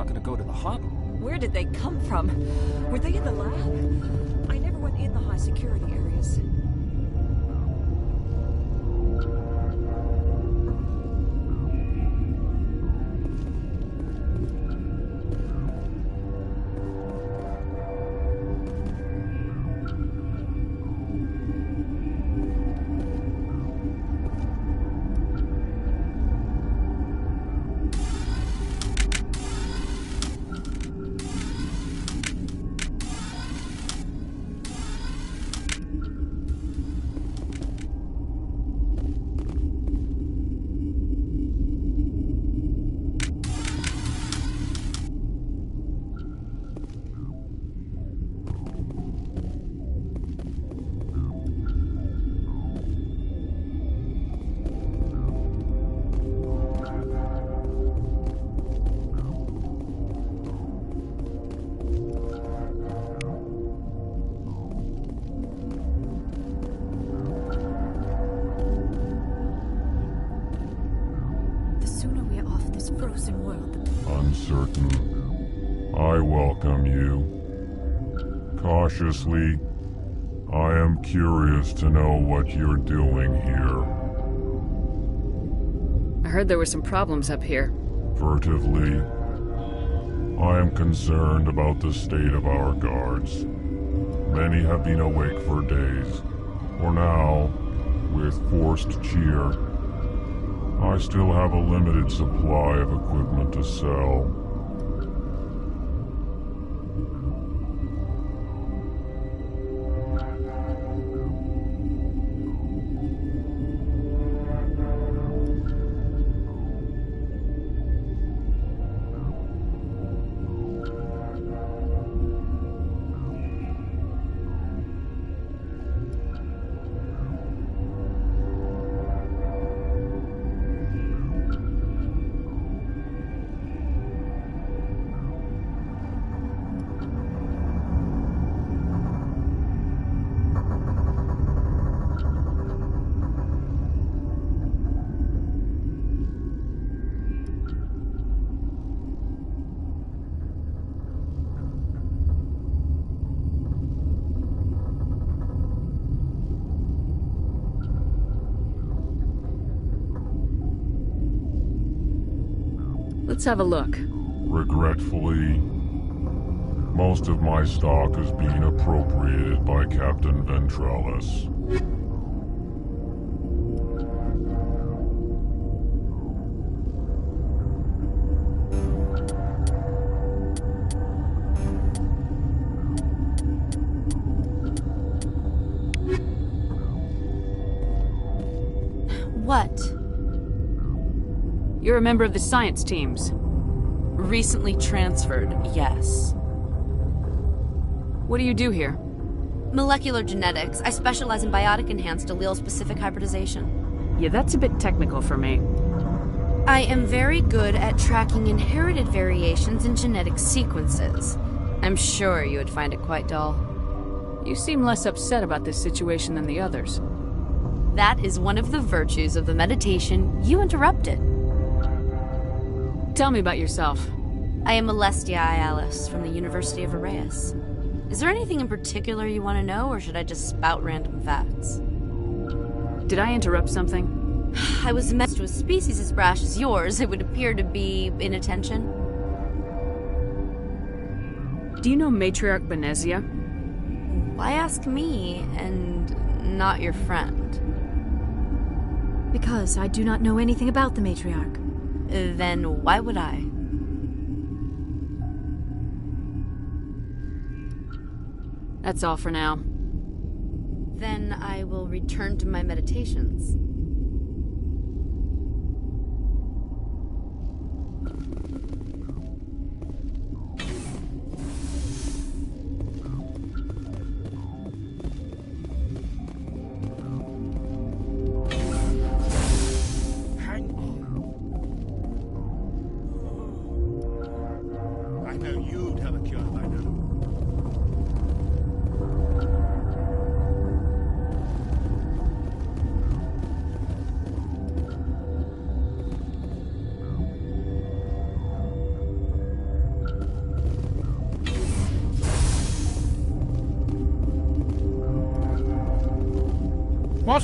gonna go to the hub. Where did they come from? Were they in the lab? I never went in the high security areas. Frozen world. Uncertain. I welcome you. Cautiously, I am curious to know what you're doing here. I heard there were some problems up here. Furtively, I am concerned about the state of our guards. Many have been awake for days. For now, with forced cheer, I still have a limited supply of equipment to sell. Let's have a look. Regretfully, most of my stock is being appropriated by Captain Ventralis. What? You're a member of the science teams. Recently transferred, yes. What do you do here? Molecular genetics. I specialize in biotic-enhanced allele-specific hybridization. Yeah, that's a bit technical for me. I am very good at tracking inherited variations in genetic sequences. I'm sure you would find it quite dull. You seem less upset about this situation than the others. That is one of the virtues of the meditation you interrupted. Tell me about yourself. I am Alestia Alice from the University of Arraeus. Is there anything in particular you want to know, or should I just spout random facts? Did I interrupt something? I was met to a species as brash as yours. It would appear to be inattention. Do you know Matriarch Benezia? Why ask me, and not your friend? Because I do not know anything about the Matriarch. Then why would I? That's all for now. Then I will return to my meditations.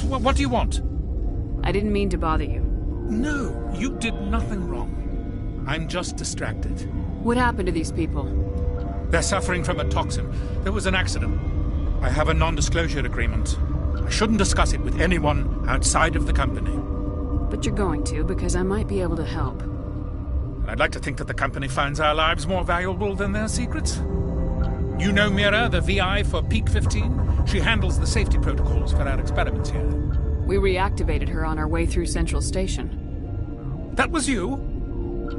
What do you want? I didn't mean to bother you. No, you did nothing wrong. I'm just distracted. What happened to these people? They're suffering from a toxin. There was an accident. I have a non-disclosure agreement. I shouldn't discuss it with anyone outside of the company. But you're going to, because I might be able to help. And I'd like to think that the company finds our lives more valuable than their secrets. You know Mira, the VI for Peak 15? She handles the safety protocols for our experiments here. We reactivated her on our way through Central Station. That was you?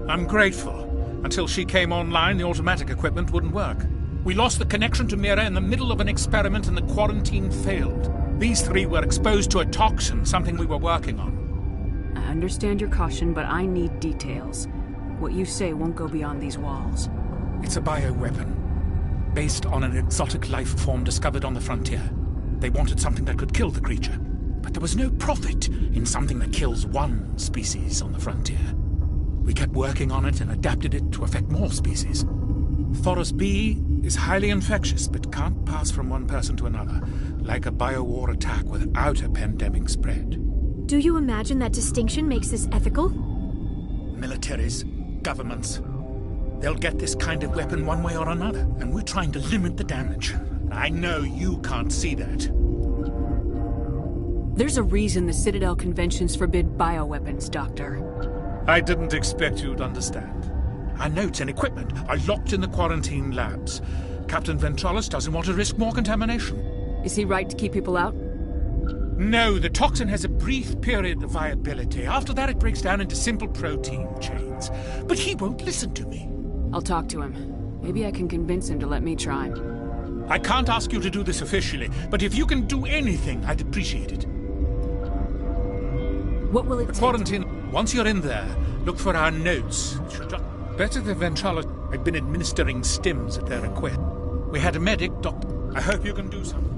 I'm grateful. Until she came online, the automatic equipment wouldn't work. We lost the connection to Mira in the middle of an experiment and the quarantine failed. These three were exposed to a toxin, something we were working on. I understand your caution, but I need details. What you say won't go beyond these walls. It's a bioweapon, based on an exotic life form discovered on the frontier. They wanted something that could kill the creature, but there was no profit in something that kills one species on the frontier. We kept working on it and adapted it to affect more species. Thoros B is highly infectious, but can't pass from one person to another, like a biowar attack without a pandemic spread. Do you imagine that distinction makes this ethical? Militaries, governments, they'll get this kind of weapon one way or another, and we're trying to limit the damage. I know you can't see that. There's a reason the Citadel conventions forbid bioweapons, Doctor. I didn't expect you'd understand. Our notes and equipment are locked in the quarantine labs. Captain Ventralis doesn't want to risk more contamination. Is he right to keep people out? No, the toxin has a brief period of viability. After that, it breaks down into simple protein chains. But he won't listen to me. I'll talk to him. Maybe I can convince him to let me try. I can't ask you to do this officially, but if you can do anything, I'd appreciate it. What will it The take? quarantine, once you're in there, look for our notes. It should just... Better than Ventralis had been administering stims at their request. We had a medic, Doctor. I hope you can do something.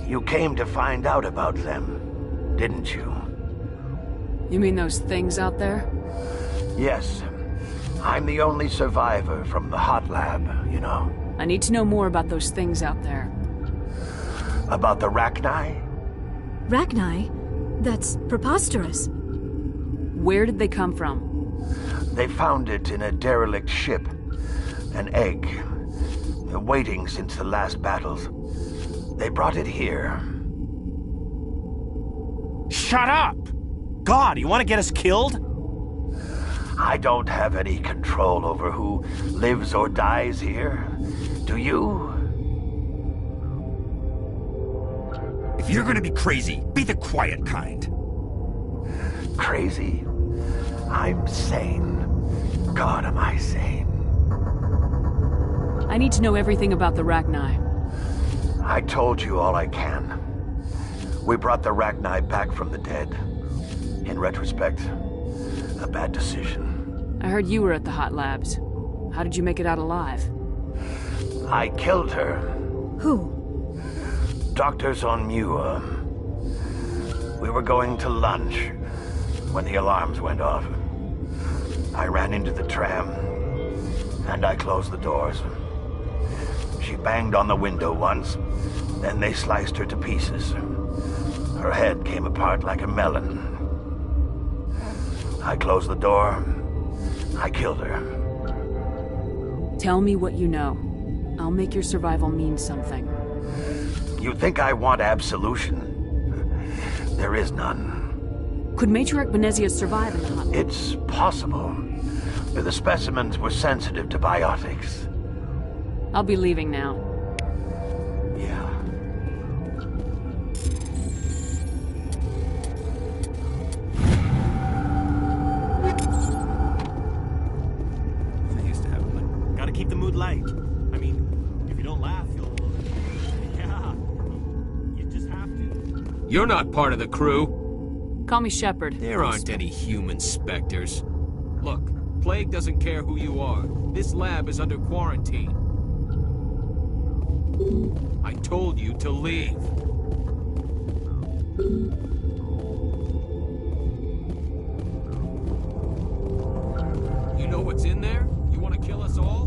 You came to find out about them, didn't you? You mean those things out there? Yes. I'm the only survivor from the hot lab, you know. I need to know more about those things out there. About the Rachni? Rachni? That's preposterous. Where did they come from? They found it in a derelict ship. An egg. Waiting since the last battles. They brought it here. Shut up! God, you want to get us killed? I don't have any control over who lives or dies here. Do you? If you're gonna be crazy, be the quiet kind. Crazy? I'm sane. God, am I sane? I need to know everything about the Rachni. I told you all I can. We brought the Rachni back from the dead. In retrospect, a bad decision. I heard you were at the Hot Labs. How did you make it out alive? I killed her. Who? Doctors on Muir. We were going to lunch when the alarms went off. I ran into the tram, and I closed the doors. She banged on the window once, then they sliced her to pieces. Her head came apart like a melon. I closed the door. I killed her. Tell me what you know. I'll make your survival mean something. You think I want absolution? There is none. Could Matriarch Benezia survive in the Hot Labs? It's possible. The specimens were sensitive to biotics. I'll be leaving now. Yeah. I used to have one. Gotta keep the mood light. I mean, if you don't laugh, you'll... Yeah. You just have to. You're not part of the crew. Call me Shepard. There aren't any human specters. Look, Plague doesn't care who you are. This lab is under quarantine. I told you to leave. You know what's in there? You want to kill us all?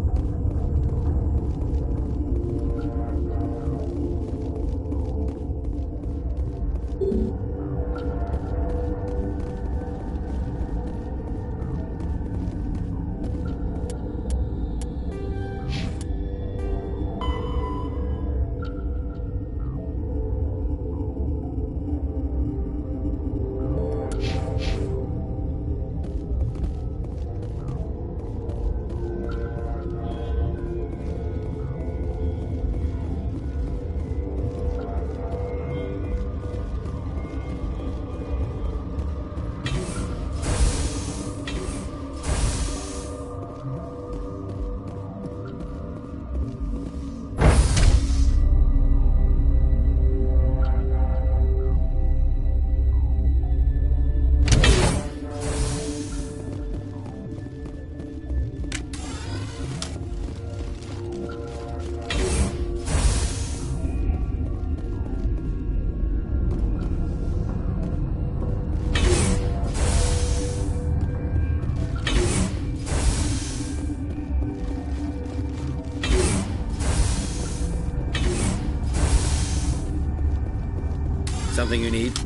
Something you need?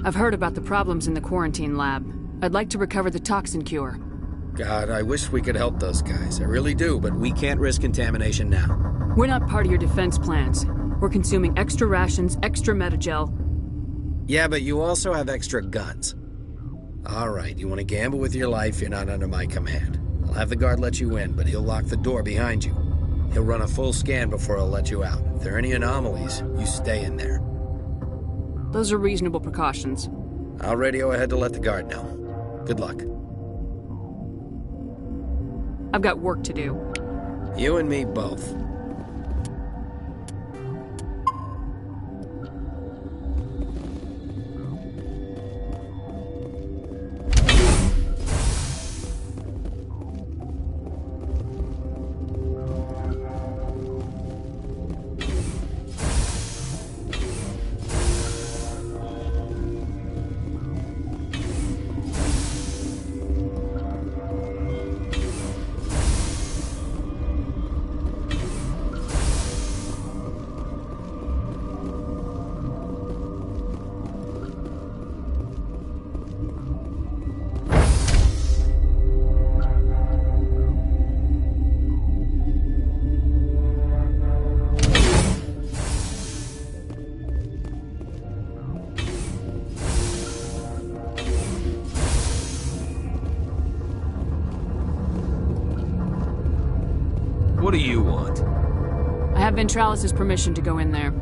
I've heard about the problems in the quarantine lab. I'd like to recover the toxin cure. God, I wish we could help those guys. I really do, but we can't risk contamination now. We're not part of your defense plans. We're consuming extra rations, extra Metagel. Yeah, but you also have extra guns. All right, you want to gamble with your life, you're not under my command. I'll have the guard let you in, but he'll lock the door behind you. He'll run a full scan before he'll let you out. If there are any anomalies, you stay in there. Those are reasonable precautions. I'll radio ahead to let the guard know. Good luck. I've got work to do. You and me both. What do you want? I have Ventralis' permission to go in there.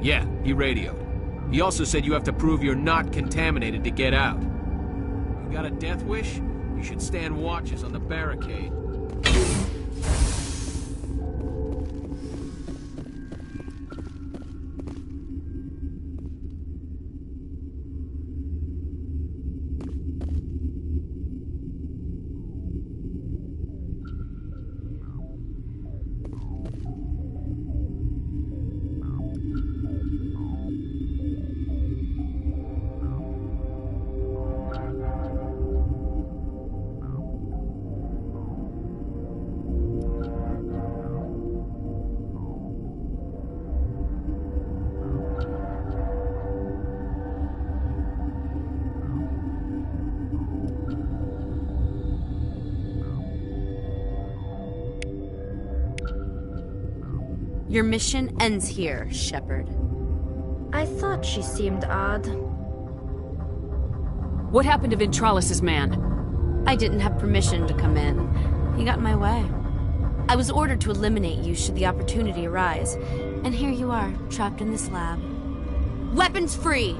Yeah, he radioed. He also said you have to prove you're not contaminated to get out. You got a death wish? You should stand watches on the barricade. Your mission ends here, Shepard. I thought she seemed odd. What happened to Ventralis' man? I didn't have permission to come in. He got in my way. I was ordered to eliminate you should the opportunity arise. And here you are, trapped in this lab. Weapons free!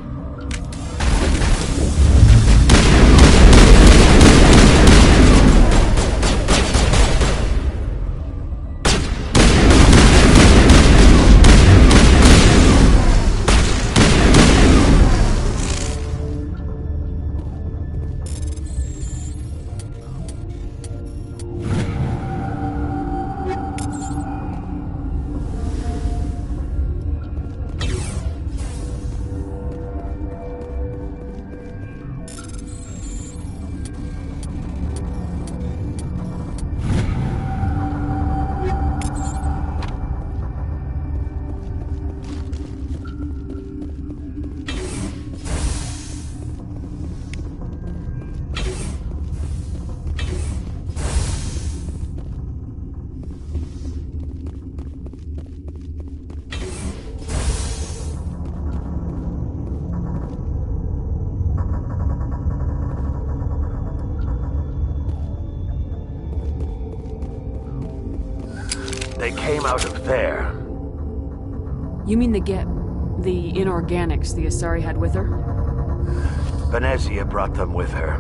They came out of there. You mean the inorganics the Asari had with her? Venezia brought them with her.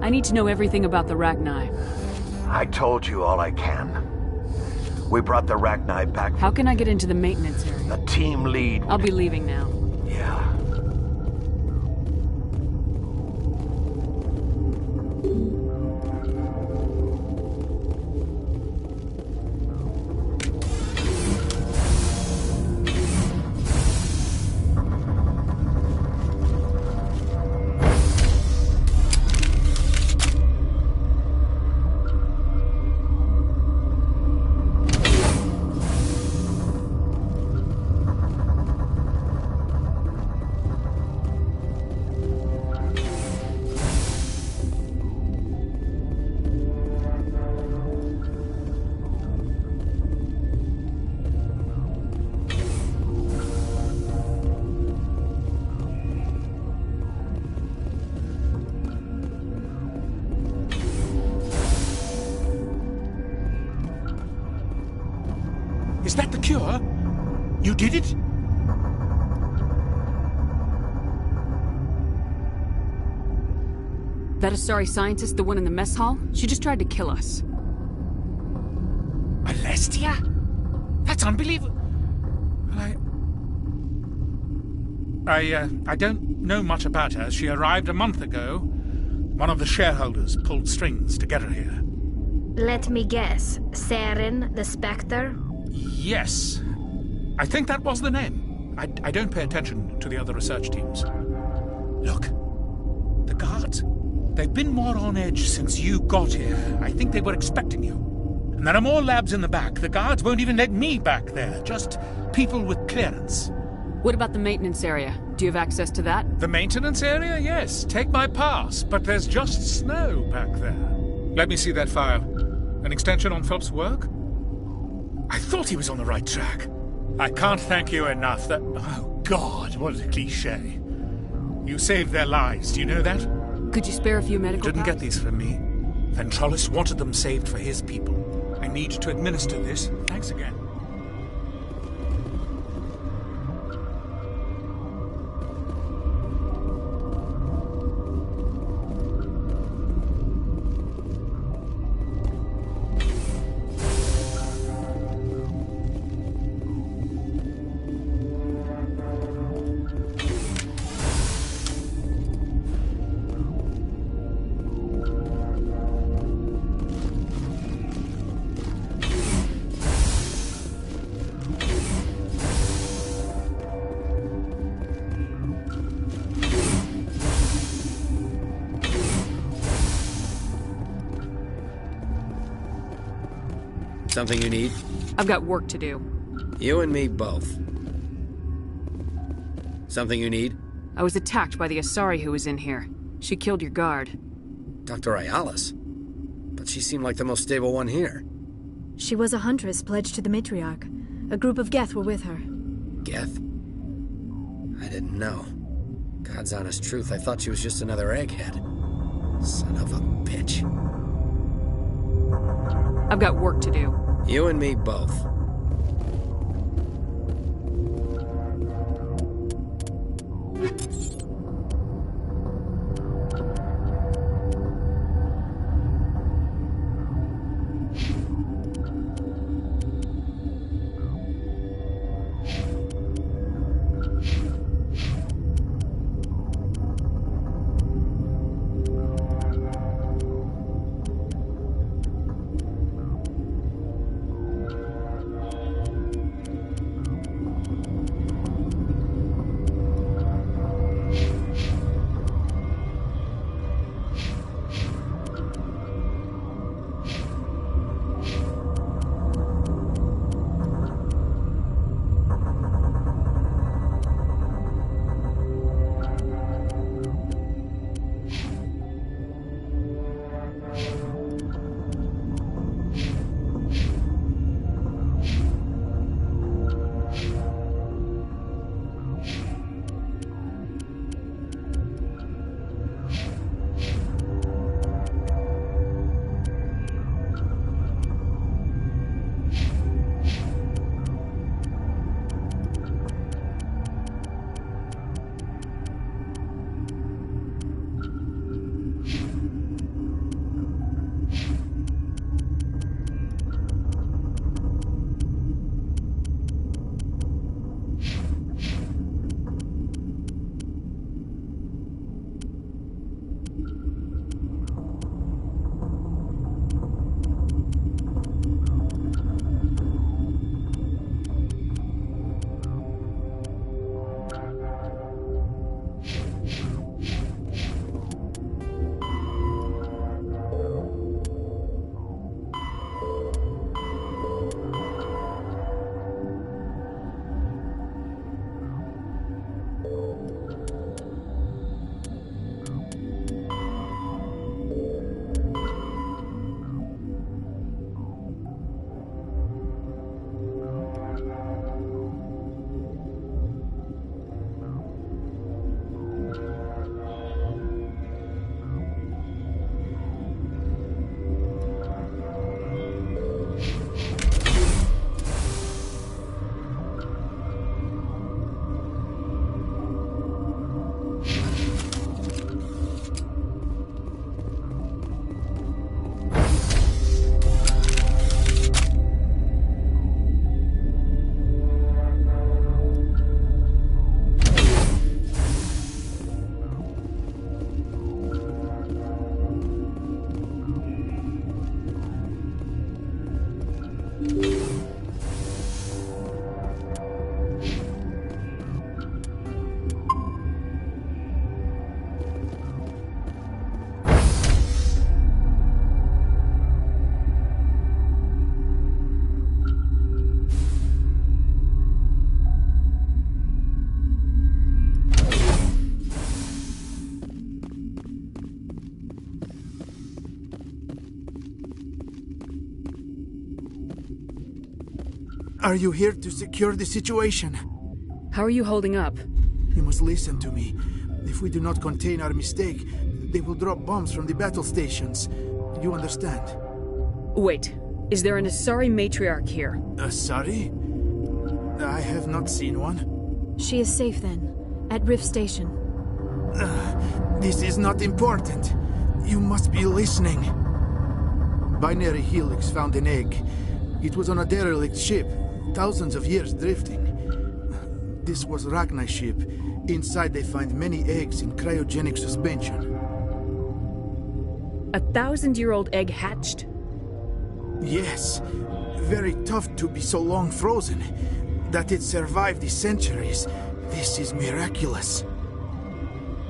I need to know everything about the Rachni. I told you all I can. We brought the Rachni back. How can I get into the maintenance area? The team lead. I'll be leaving now. Yeah. Is that the cure? You did it? That Asari scientist, the one in the mess hall? She just tried to kill us. Alestia? That's unbelievable. I don't know much about her. She arrived a month ago. One of the shareholders pulled strings to get her here. Let me guess. Saren, the Spectre? Yes. I think that was the name. I don't pay attention to the other research teams. Look. The guards. They've been more on edge since you got here. I think they were expecting you. And there are more labs in the back. The guards won't even let me back there. Just people with clearance. What about the maintenance area? Do you have access to that? The maintenance area? Yes. Take my pass. But there's just snow back there. Let me see that file. An extension on Phelps' work? I thought he was on the right track. I can't thank you enough. Oh, God, what a cliché. You saved their lives. Do you know that? Could you spare a few medical Didn't packs? get these from me. Ventrollis wanted them saved for his people. I need to administer this. Thanks again. Something you need? I've got work to do. You and me both. Something you need? I was attacked by the Asari who was in here. She killed your guard. Dr. Ayalis? But she seemed like the most stable one here. She was a huntress pledged to the Matriarch. A group of Geth were with her. Geth? I didn't know. God's honest truth, I thought she was just another egghead. Son of a bitch. I've got work to do. You and me both. Are you here to secure the situation? How are you holding up? You must listen to me. If we do not contain our mistake, they will drop bombs from the battle stations. You understand? Wait, is there an Asari matriarch here? Asari? I have not seen one. She is safe then, at Rift Station. This is not important. You must be listening. Binary Helix found an egg. It was on a derelict ship, thousands of years drifting. This was Rachni's ship. Inside they find many eggs in cryogenic suspension. A 1,000-year-old egg hatched? Yes. Very tough to be so long frozen. That it survived the centuries. This is miraculous.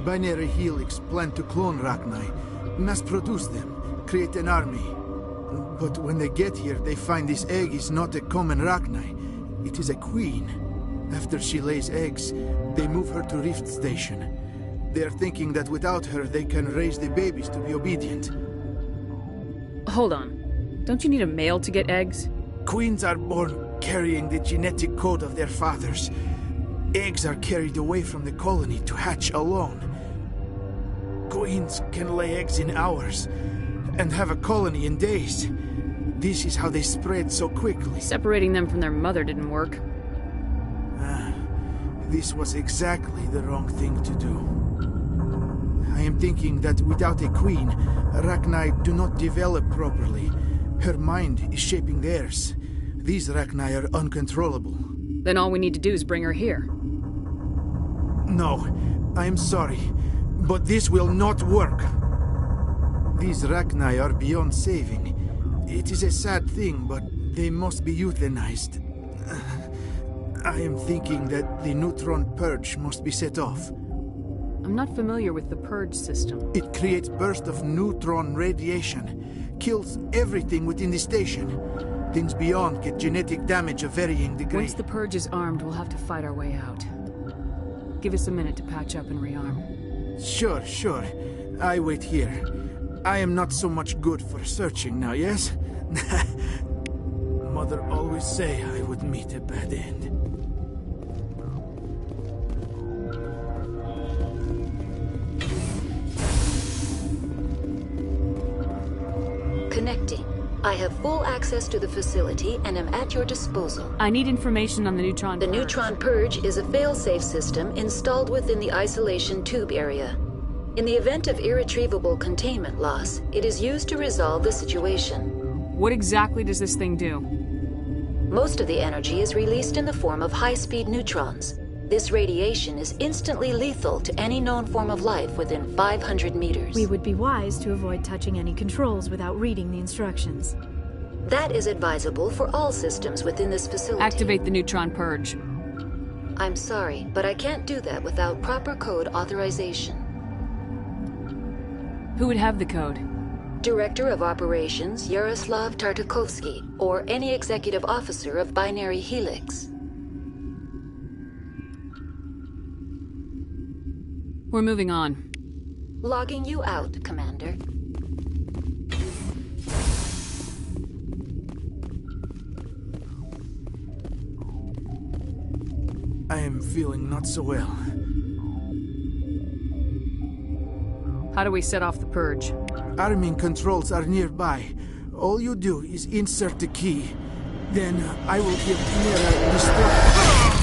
Binary Helix planned to clone Rachni, mass-produce them, create an army. But when they get here, they find this egg is not a common Rachni. It is a queen. After she lays eggs, they move her to Rift Station. They are thinking that without her, they can raise the babies to be obedient. Hold on. Don't you need a male to get eggs? Queens are born carrying the genetic code of their fathers. Eggs are carried away from the colony to hatch alone. Queens can lay eggs in hours and have a colony in days. This is how they spread so quickly. Separating them from their mother didn't work. This was exactly the wrong thing to do. I am thinking that without a queen, Rachni do not develop properly. Her mind is shaping theirs. These Rachni are uncontrollable. Then all we need to do is bring her here. No, I am sorry, but this will not work. These Rachni are beyond saving. It is a sad thing, but they must be euthanized. I am thinking that the neutron purge must be set off. I'm not familiar with the purge system. It creates bursts of neutron radiation, kills everything within the station. Things beyond get genetic damage of varying degree. Once the purge is armed, we'll have to fight our way out. Give us a minute to patch up and rearm. Sure. I wait here. I am not so much good for searching now, yes? Mother always say I would meet a bad end. Connecting. I have full access to the facility and am at your disposal. I need information on the Neutron Purge. The Neutron Purge is a fail-safe system installed within the isolation tube area. In the event of irretrievable containment loss, it is used to resolve the situation. What exactly does this thing do? Most of the energy is released in the form of high-speed neutrons. This radiation is instantly lethal to any known form of life within 500 meters. We would be wise to avoid touching any controls without reading the instructions. That is advisable for all systems within this facility. Activate the Neutron Purge. I'm sorry, but I can't do that without proper code authorization. Who would have the code? Director of Operations Yaroslav Tartakovsky, or any executive officer of Binary Helix. We're moving on. Logging you out, Commander. I am feeling not so well. How do we set off the purge? Arming controls are nearby. All you do is insert the key. Then I will give Chimera destruct.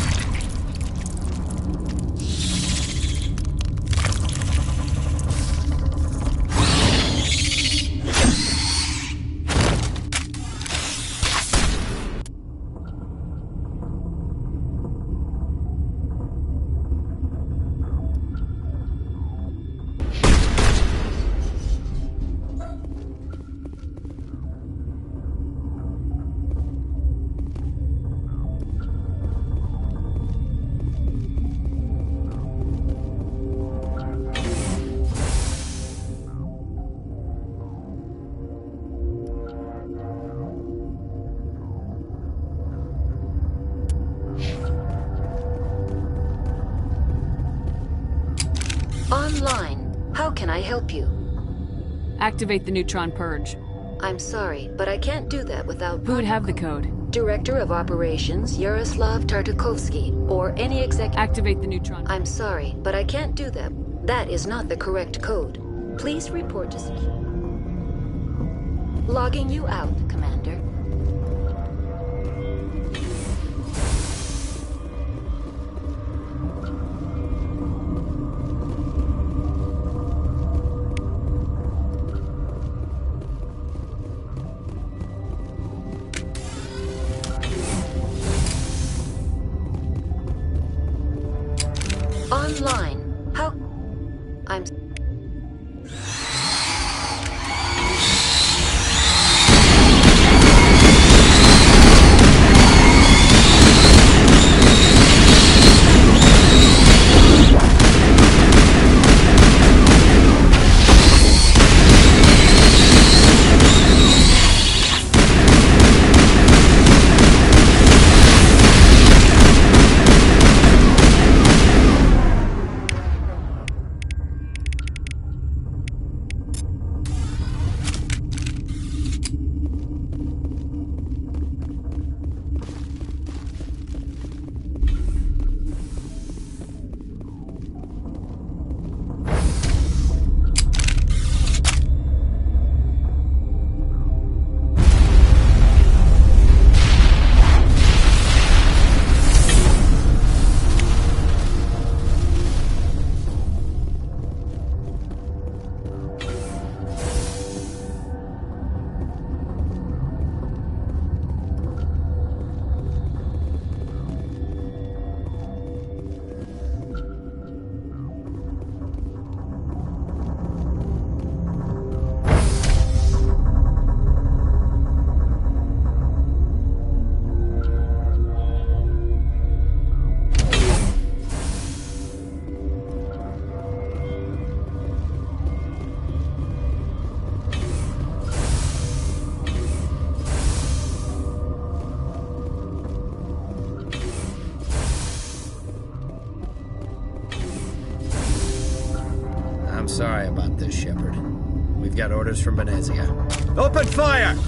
Online. How can I help you? Activate the Neutron Purge. I'm sorry, but I can't do that without... Who would have the code? Director of Operations Yaroslav Tartakovsky, or any executive... Activate the Neutron... I'm sorry, but I can't do that. That is not the correct code. Please report to security. Logging you out, Commander. Online. How... I'm... I'm sorry about this, Shepard. We've got orders from Benezia. Open fire!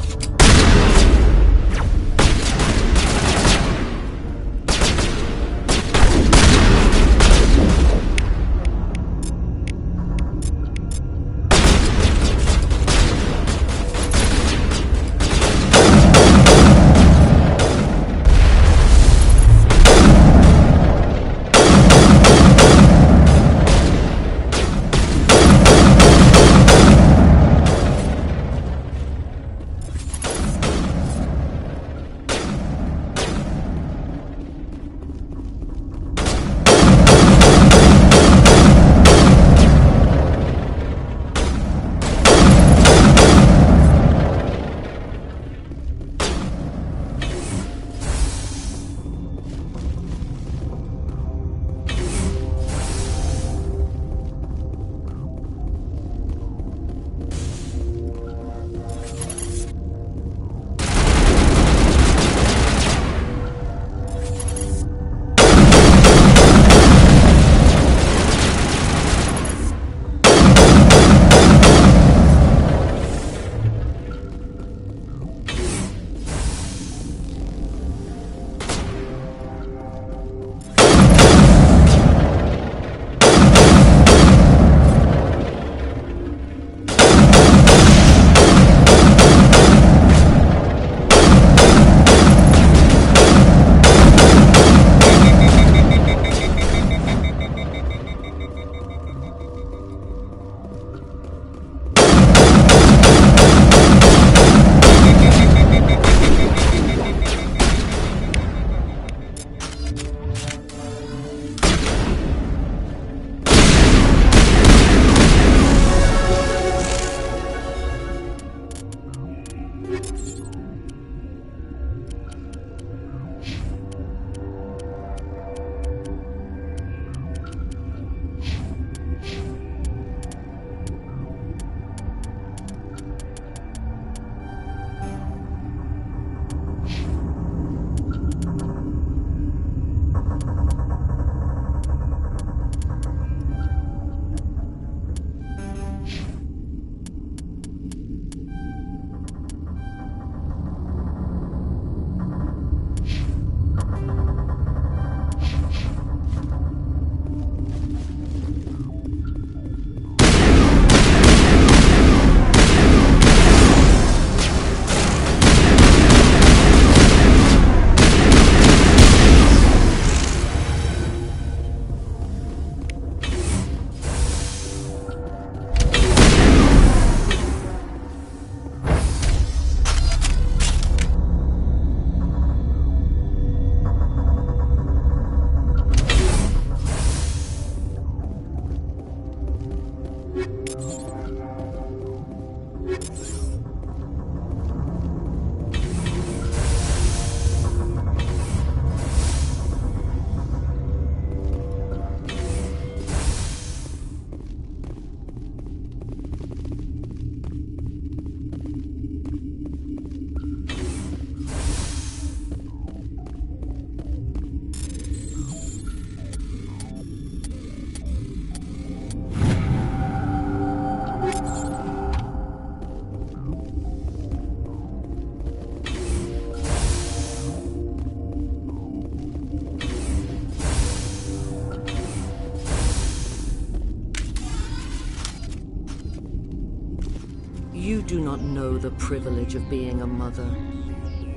do not know the privilege of being a mother.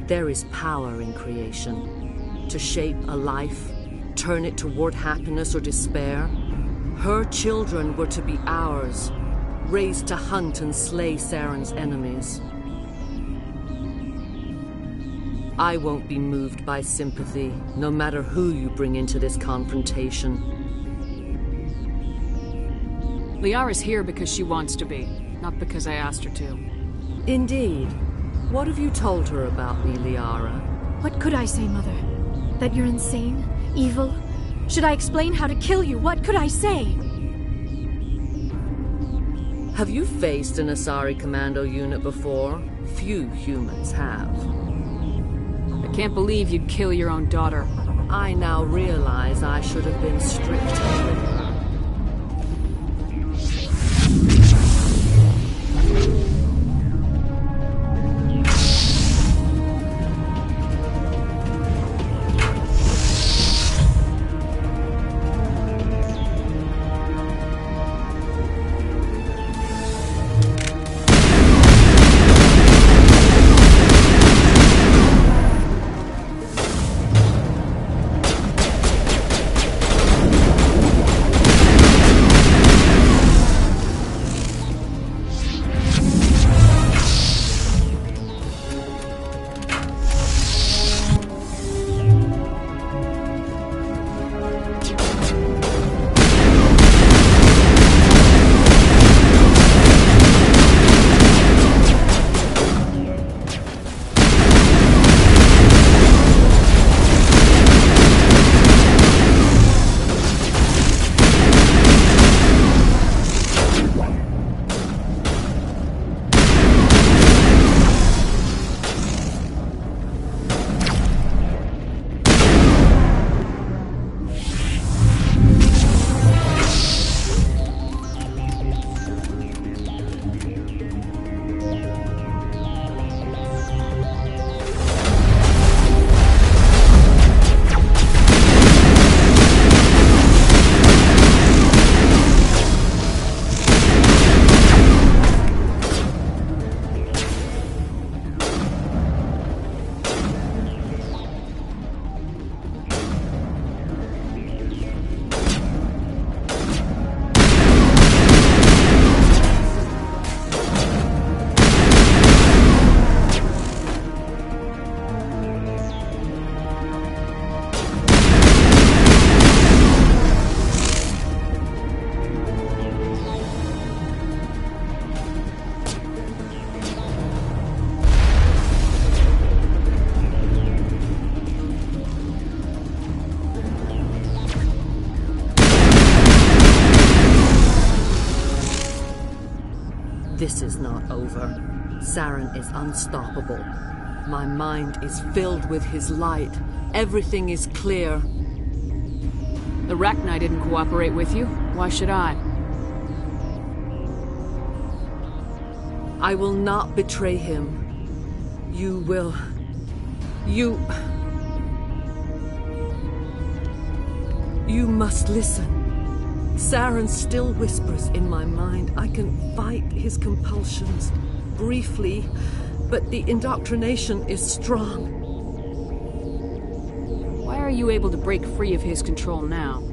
There is power in creation. To shape a life, turn it toward happiness or despair. Her children were to be ours, raised to hunt and slay Saren's enemies. I won't be moved by sympathy, no matter who you bring into this confrontation. Liara's here because she wants to be, not because I asked her to. Indeed. What have you told her about me, Liara? What could I say, Mother? That you're insane? Evil? Should I explain how to kill you? What could I say? Have you faced an Asari commando unit before? Few humans have. I can't believe you'd kill your own daughter. I now realize I should have been stricter with her. This is not over. Saren is unstoppable. My mind is filled with his light. Everything is clear. The Rachni didn't cooperate with you. Why should I? I will not betray him. You will... You must listen. Saren still whispers in my mind. I can fight his compulsions, briefly, but the indoctrination is strong. Why are you able to break free of his control now?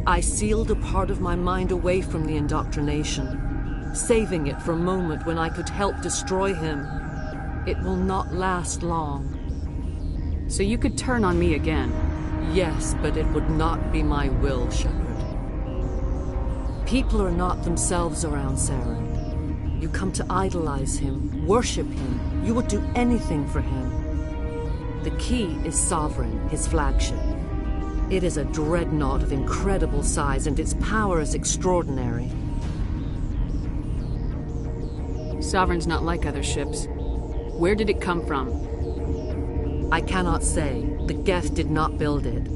I sealed a part of my mind away from the indoctrination, saving it for a moment when I could help destroy him. It will not last long. So you could turn on me again? Yes, but it would not be my will, Shepard. People are not themselves around Saren. You come to idolize him, worship him. You would do anything for him. The key is Sovereign, his flagship. It is a dreadnought of incredible size, and its power is extraordinary. Sovereign's not like other ships. Where did it come from? I cannot say. The Geth did not build it.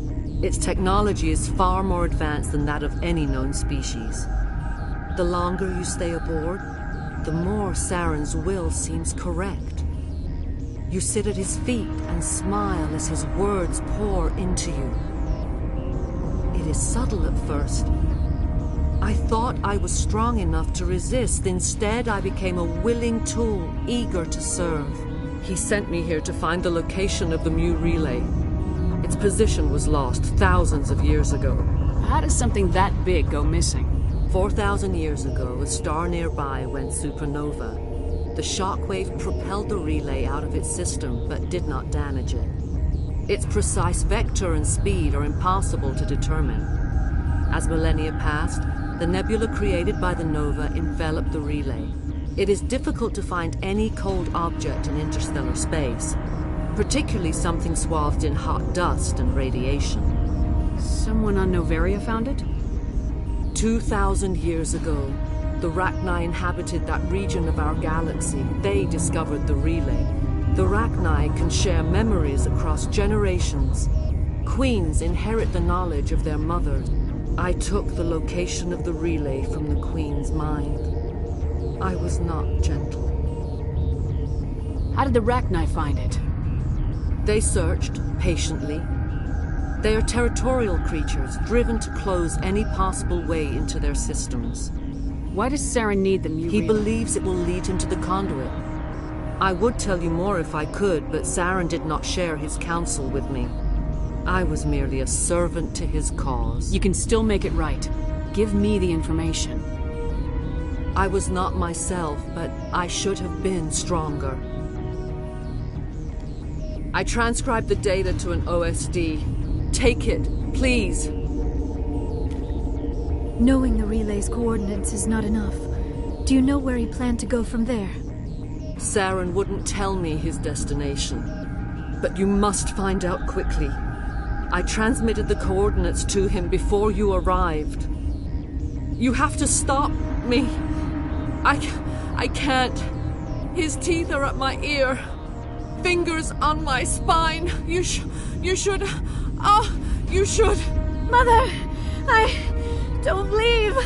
Its technology is far more advanced than that of any known species. The longer you stay aboard, the more Saren's will seems correct. You sit at his feet and smile as his words pour into you. It is subtle at first. I thought I was strong enough to resist. Instead, I became a willing tool, eager to serve. He sent me here to find the location of the Mu relay. Its position was lost thousands of years ago. How does something that big go missing? 4,000 years ago, a star nearby went supernova. The shockwave propelled the relay out of its system, but did not damage it. Its precise vector and speed are impossible to determine. As millennia passed, the nebula created by the nova enveloped the relay. It is difficult to find any cold object in interstellar space, particularly something swathed in hot dust and radiation. Someone on Noveria found it? 2,000 years ago, the Rachni inhabited that region of our galaxy. They discovered the relay. The Rachni can share memories across generations. Queens inherit the knowledge of their mothers. I took the location of the relay from the Queen's mind. I was not gentle. How did the Rachni find it? They searched, patiently. They are territorial creatures, driven to close any possible way into their systems. Why does Saren need the Mu He relay? believes it will lead him to the conduit. I would tell you more if I could, but Saren did not share his counsel with me. I was merely a servant to his cause. You can still make it right. Give me the information. I was not myself, but I should have been stronger. I transcribed the data to an OSD. Take it, please. Knowing the relay's coordinates is not enough. Do you know where he planned to go from there? Saren wouldn't tell me his destination. But you must find out quickly. I transmitted the coordinates to him before you arrived. You have to stop me. I can't. His teeth are at my ear. Fingers on my spine. You should... you should... Mother! Don't leave!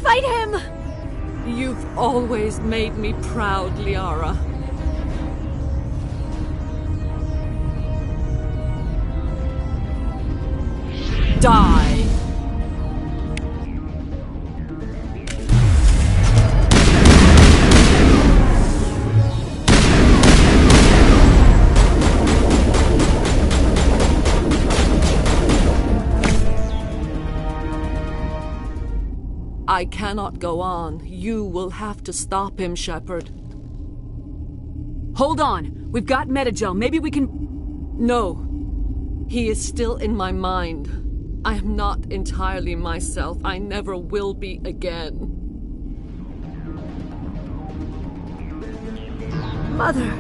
Fight him! You've always made me proud, Liara. Die! I cannot go on. You will have to stop him, Shepard. Hold on! We've got Metagel. Maybe we can... No. He is still in my mind. I am not entirely myself. I never will be again. Mother!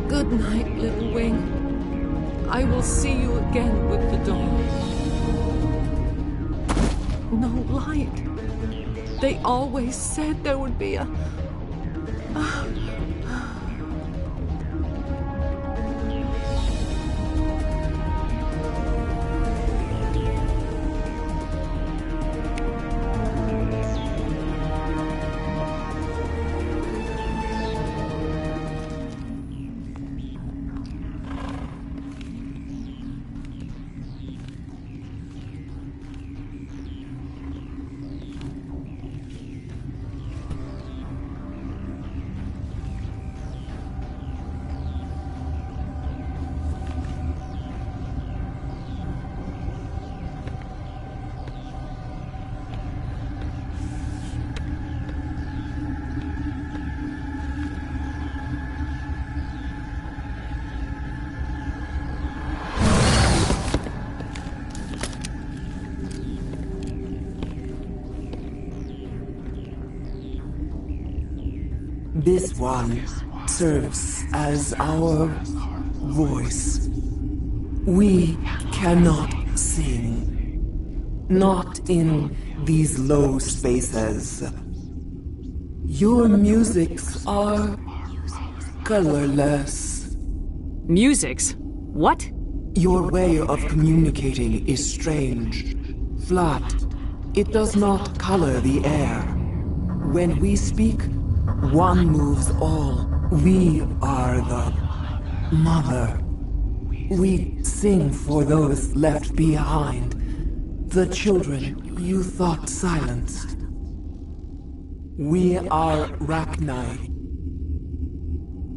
Good night, little wing. I will see you again with the dawn. No light. They always said there would be a... This one serves as our voice. We cannot sing. Not in these low spaces. Your musics are colorless. Musics? What? Your way of communicating is strange. Flat. It does not color the air. When we speak, one moves all. We are the mother. We sing for those left behind. The children you thought silenced. We are Rachni.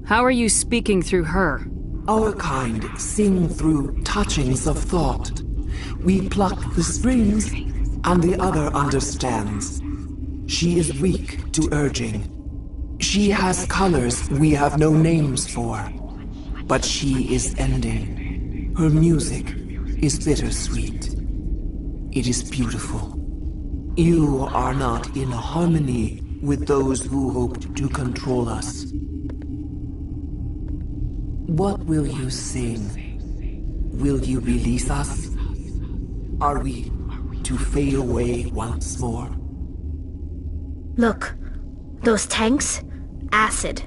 How are you speaking through her? Our kind sing through touchings of thought. We pluck the strings, and the other understands. She is weak to urging. She has colors we have no names for. But she is ending. Her music is bittersweet. It is beautiful. You are not in harmony with those who hoped to control us. What will you sing? Will you release us? Are we to fade away once more? Look, those tanks? Acid.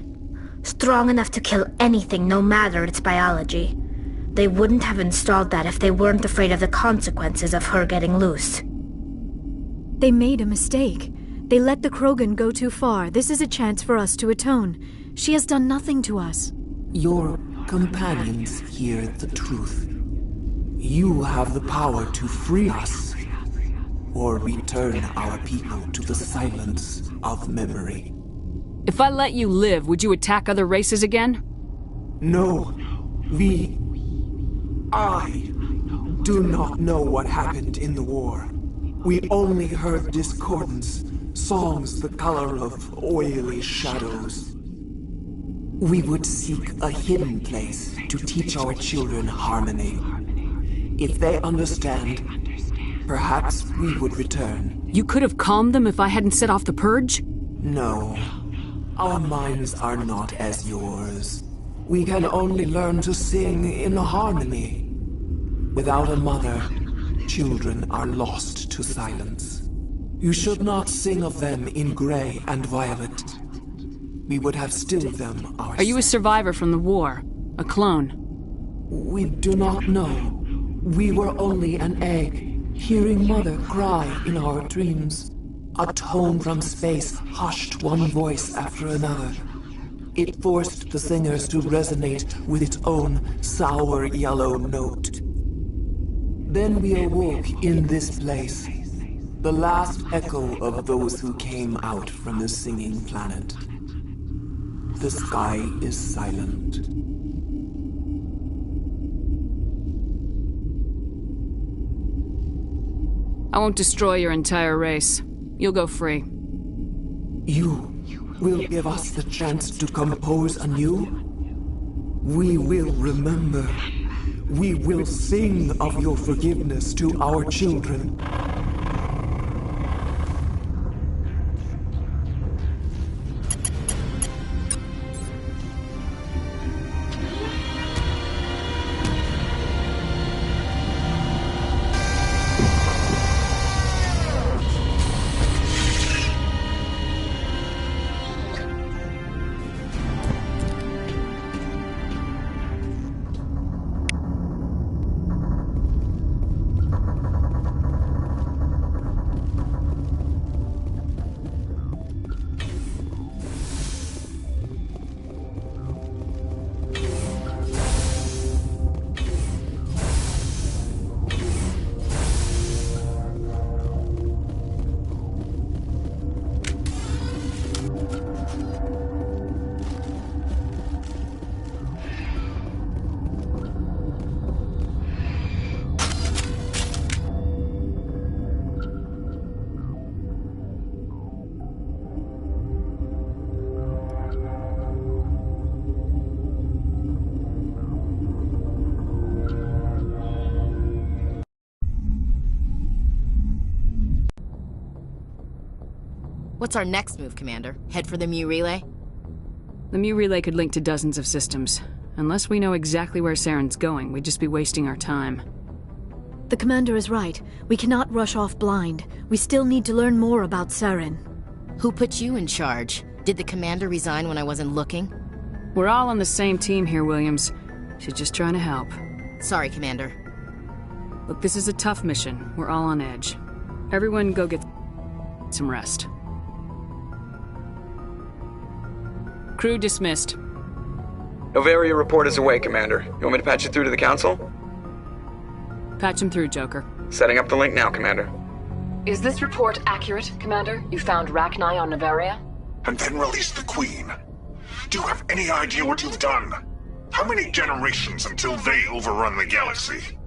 Strong enough to kill anything, no matter its biology. They wouldn't have installed that if they weren't afraid of the consequences of her getting loose. They made a mistake. They let the Krogan go too far. This is a chance for us to atone. She has done nothing to us. Your companions hear the truth. You have the power to free us, or return our people to the silence of memory. If I let you live, would you attack other races again? No. I do not know what happened in the war. We only heard discordance, songs the color of oily shadows. We would seek a hidden place to teach our children harmony. If they understand, perhaps we would return. You could have calmed them if I hadn't set off the purge? No. Our minds are not as yours. We can only learn to sing in harmony. Without a mother, children are lost to silence. You should not sing of them in gray and violet. We would have stilled them ourselves. Are you a survivor from the war? A clone? We do not know. We were only an egg, hearing Mother cry in our dreams. A tone from space hushed one voice after another. It forced the singers to resonate with its own sour yellow note. Then we awoke in this place, the last echo of those who came out from the singing planet. The sky is silent. I won't destroy your entire race. You'll go free. You will give us the chance to compose anew? We will remember. We will sing of your forgiveness to our children. What's our next move, Commander? Head for the Mu Relay? The Mu Relay could link to dozens of systems. Unless we know exactly where Saren's going, we'd just be wasting our time. The Commander is right. We cannot rush off blind. We still need to learn more about Saren. Who put you in charge? Did the Commander resign when I wasn't looking? We're all on the same team here, Williams. She's just trying to help. Sorry, Commander. Look, this is a tough mission. We're all on edge. Everyone go get some rest. Crew dismissed. Noveria report is away, Commander. You want me to patch it through to the Council? Patch him through, Joker. Setting up the link now, Commander. Is this report accurate, Commander? You found Rachni on Nevaria? And then released the Queen. Do you have any idea what you've done? How many generations until they overrun the galaxy?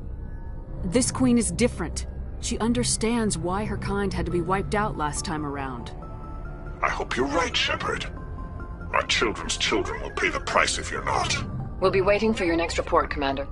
This Queen is different. She understands why her kind had to be wiped out last time around. I hope you're right, Shepard. My children's children will pay the price if you're not. We'll be waiting for your next report, Commander.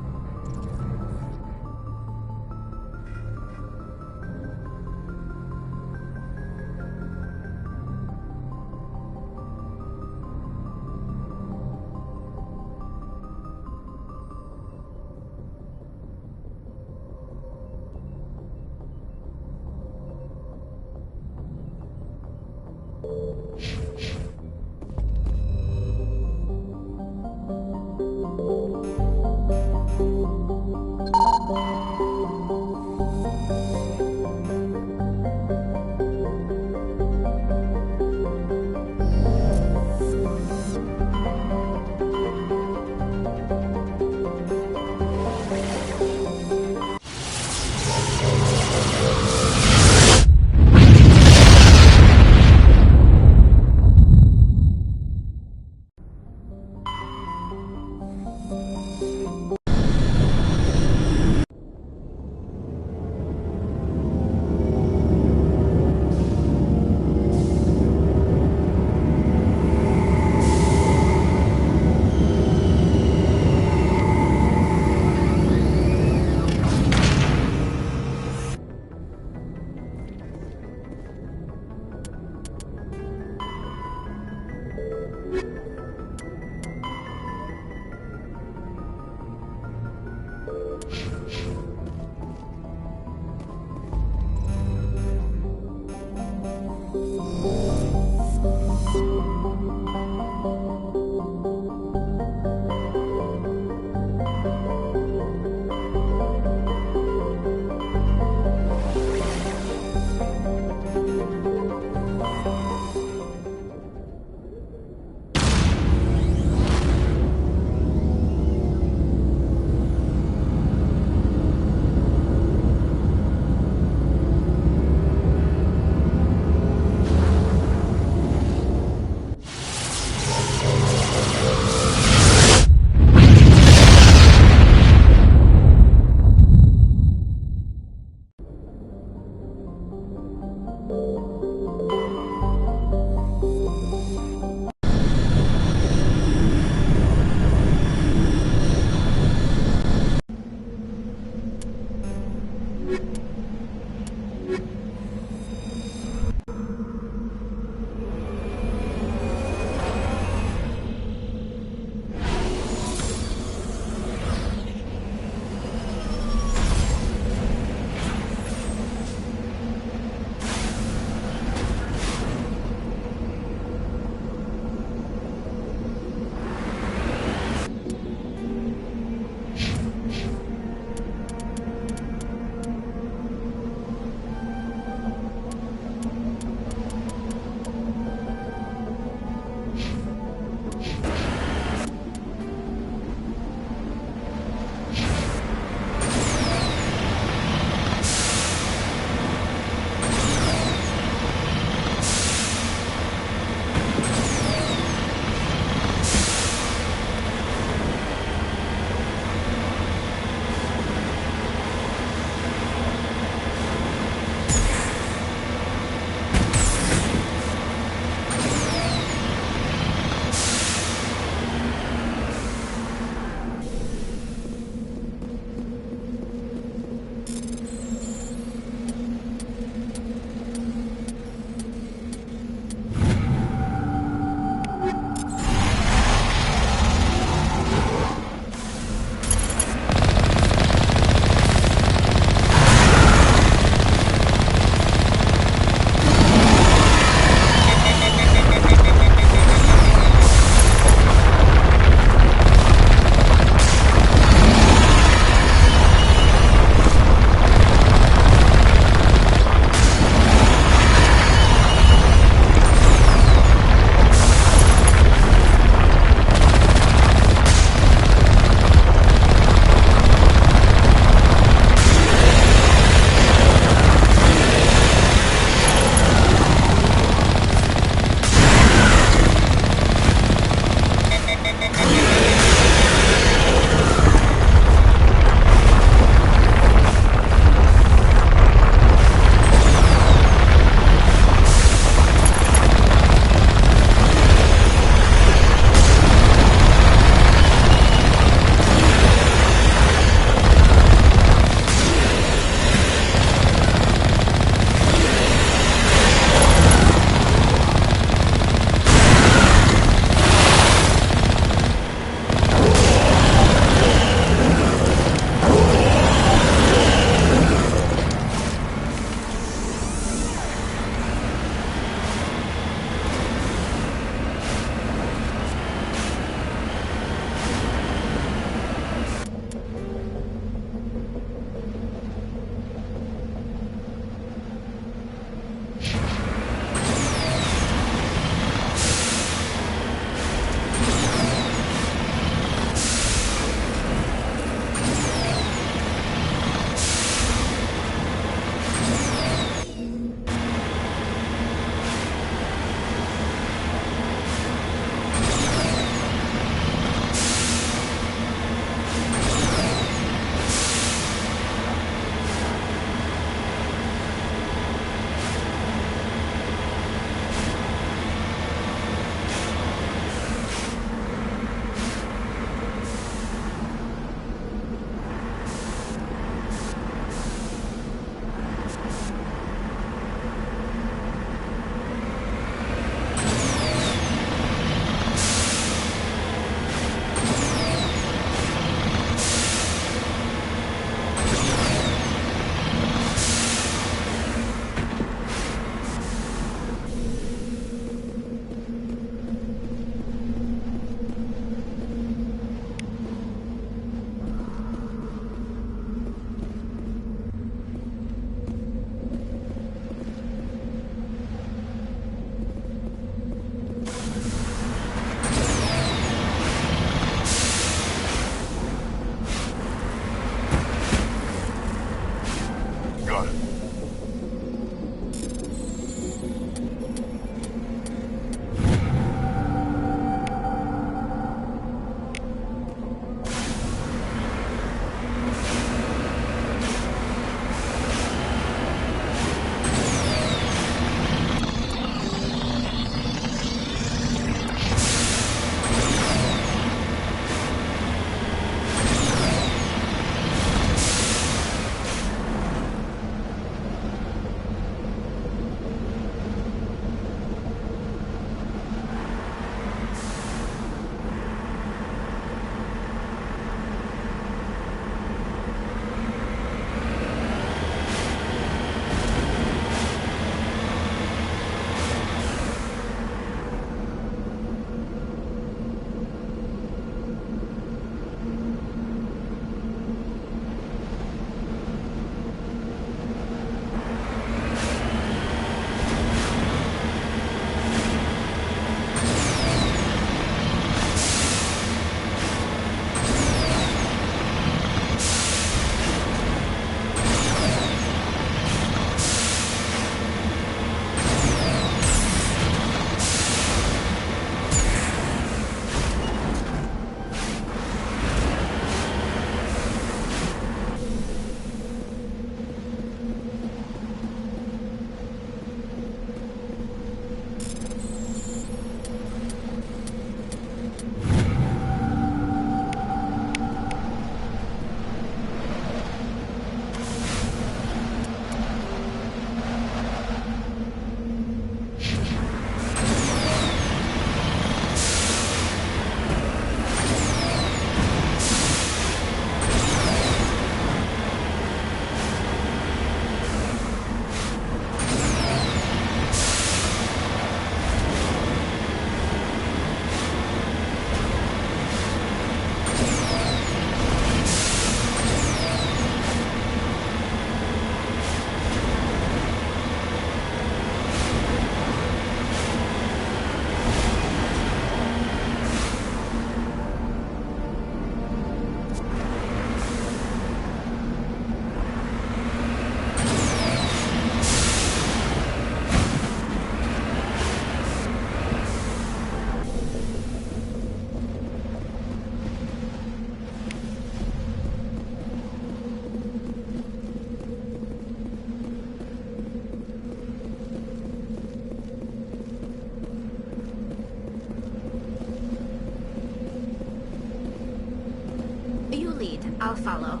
follow.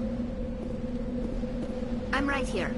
I'm right here.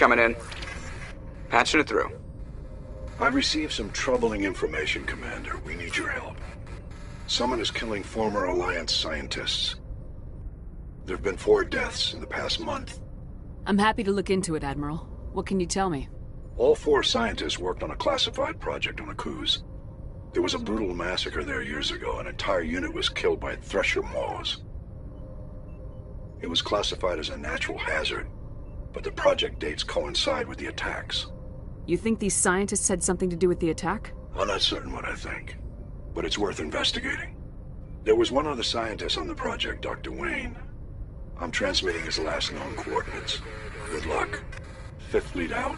coming in. Patching it through. I've received some troubling information, Commander. We need your help. Someone is killing former Alliance scientists. There have been 4 deaths in the past month. I'm happy to look into it, Admiral. What can you tell me? All 4 scientists worked on a classified project on Akuz. There was a brutal massacre there years ago. An entire unit was killed by Thresher Maws. It was classified as a natural hazard, but the project dates coincide with the attacks. You think these scientists had something to do with the attack? I'm not certain what I think, but it's worth investigating. There was one other scientist on the project, Dr. Wayne. I'm transmitting his last known coordinates. Good luck. 5th Fleet out.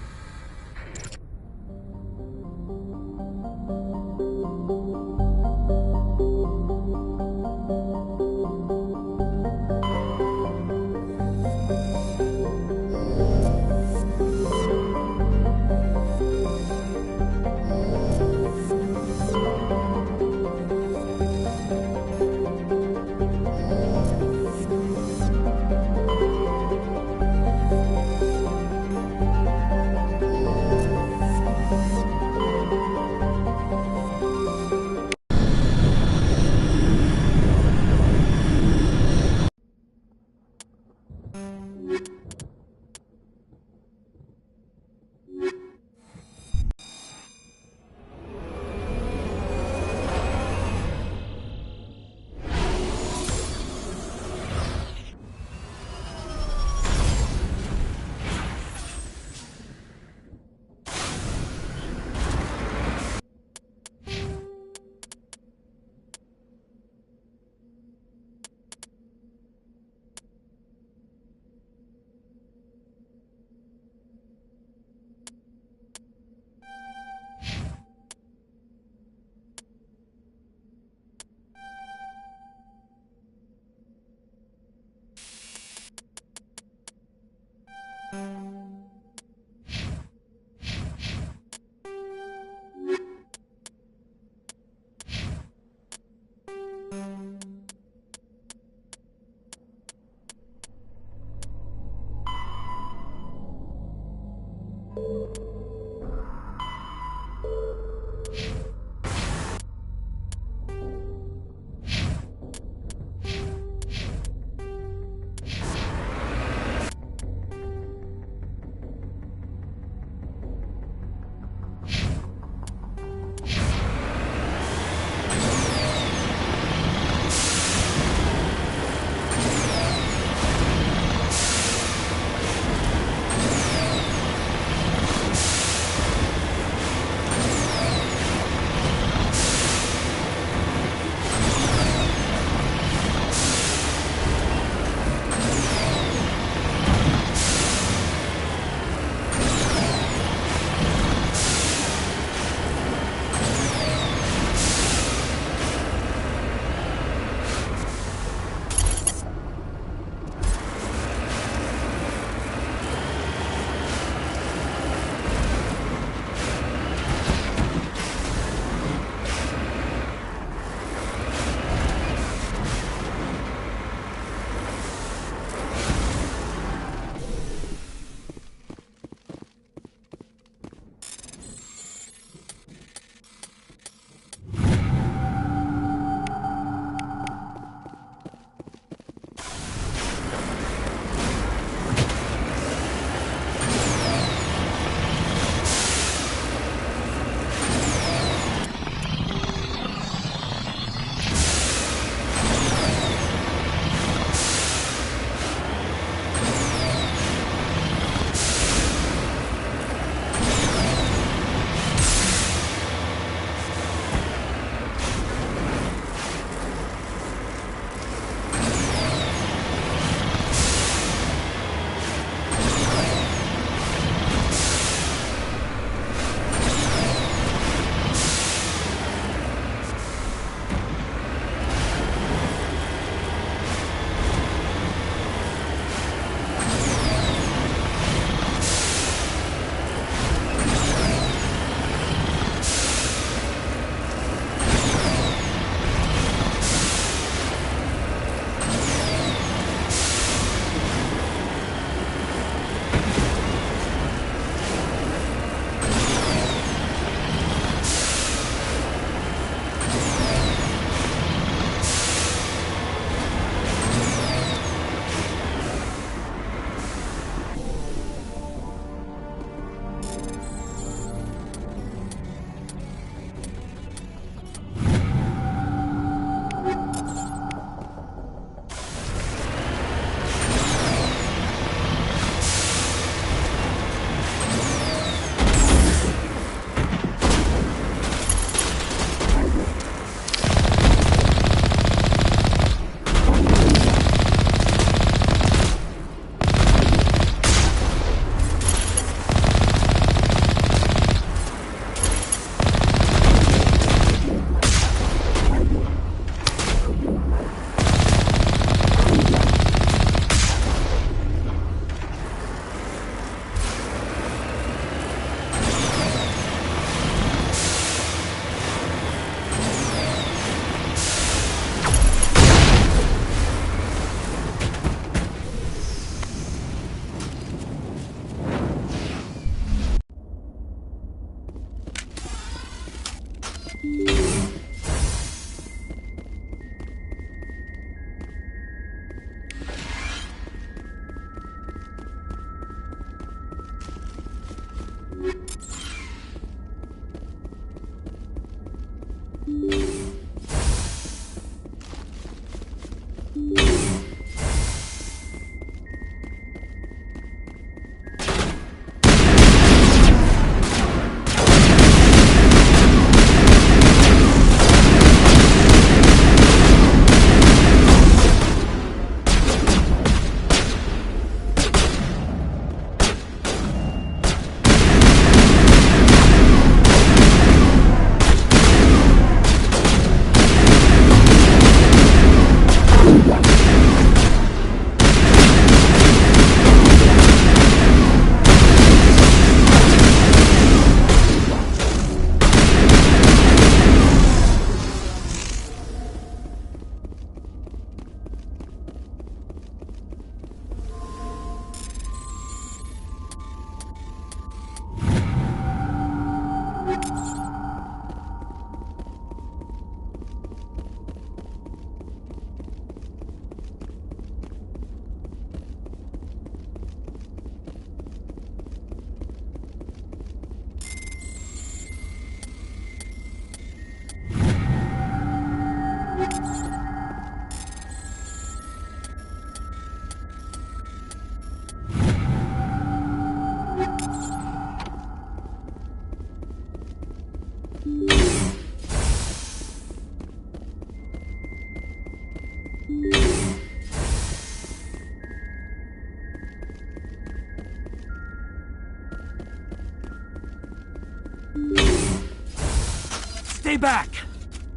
Stay back!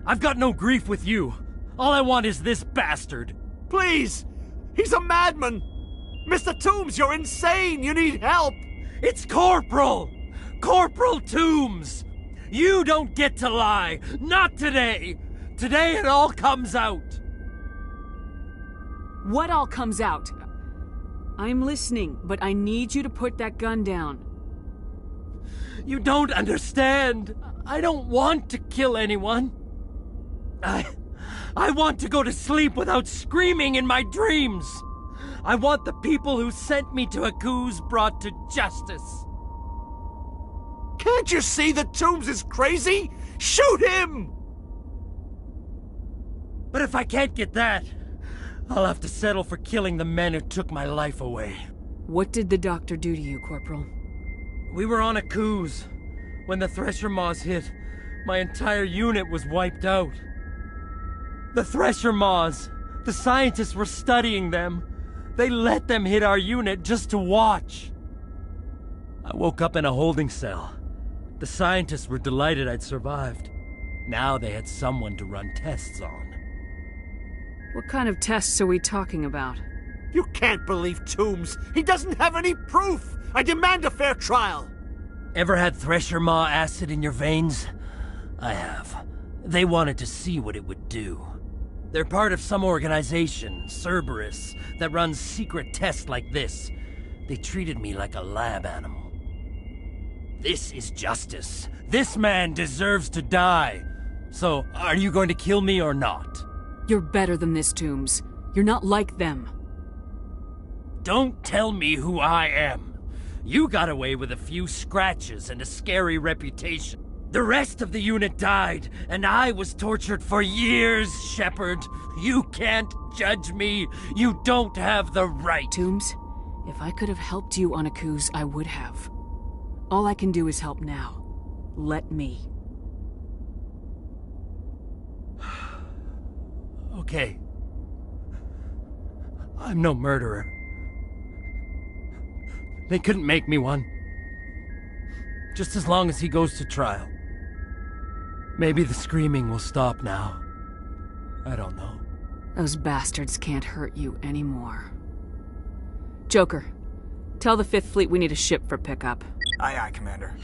I've got no grief with you. All I want is this bastard. Please! He's a madman! Mr. Toombs, you're insane! You need help! It's Corporal! Corporal Toombs! You don't get to lie! Not today! Today it all comes out! What all comes out? I'm listening, but I need you to put that gun down. You don't understand! I don't want to kill anyone. I want to go to sleep without screaming in my dreams. I want the people who sent me to Akuze brought to justice. Can't you see that Toombs is crazy? Shoot him! But if I can't get that, I'll have to settle for killing the men who took my life away. What did the doctor do to you, Corporal? We were on Akuze. When the Thresher Maws hit, my entire unit was wiped out. The Thresher Maws, the scientists were studying them. They let them hit our unit just to watch. I woke up in a holding cell. The scientists were delighted I'd survived. Now they had someone to run tests on. What kind of tests are we talking about? You can't believe Toombs. He doesn't have any proof. I demand a fair trial. Ever had Thresher Maw acid in your veins? I have. They wanted to see what it would do. They're part of some organization, Cerberus, that runs secret tests like this. They treated me like a lab animal. This is justice. This man deserves to die. So, are you going to kill me or not? You're better than this, Toombs. You're not like them. Don't tell me who I am. You got away with a few scratches and a scary reputation. The rest of the unit died, and I was tortured for years, Shepard. You can't judge me. You don't have the right. Toombs, if I could have helped you on Akuze, I would have. All I can do is help now. Let me. Okay. I'm no murderer. They couldn't make me one. Just as long as he goes to trial. Maybe the screaming will stop now. I don't know. Those bastards can't hurt you anymore. Joker, tell the 5th Fleet we need a ship for pickup. Aye, aye, Commander.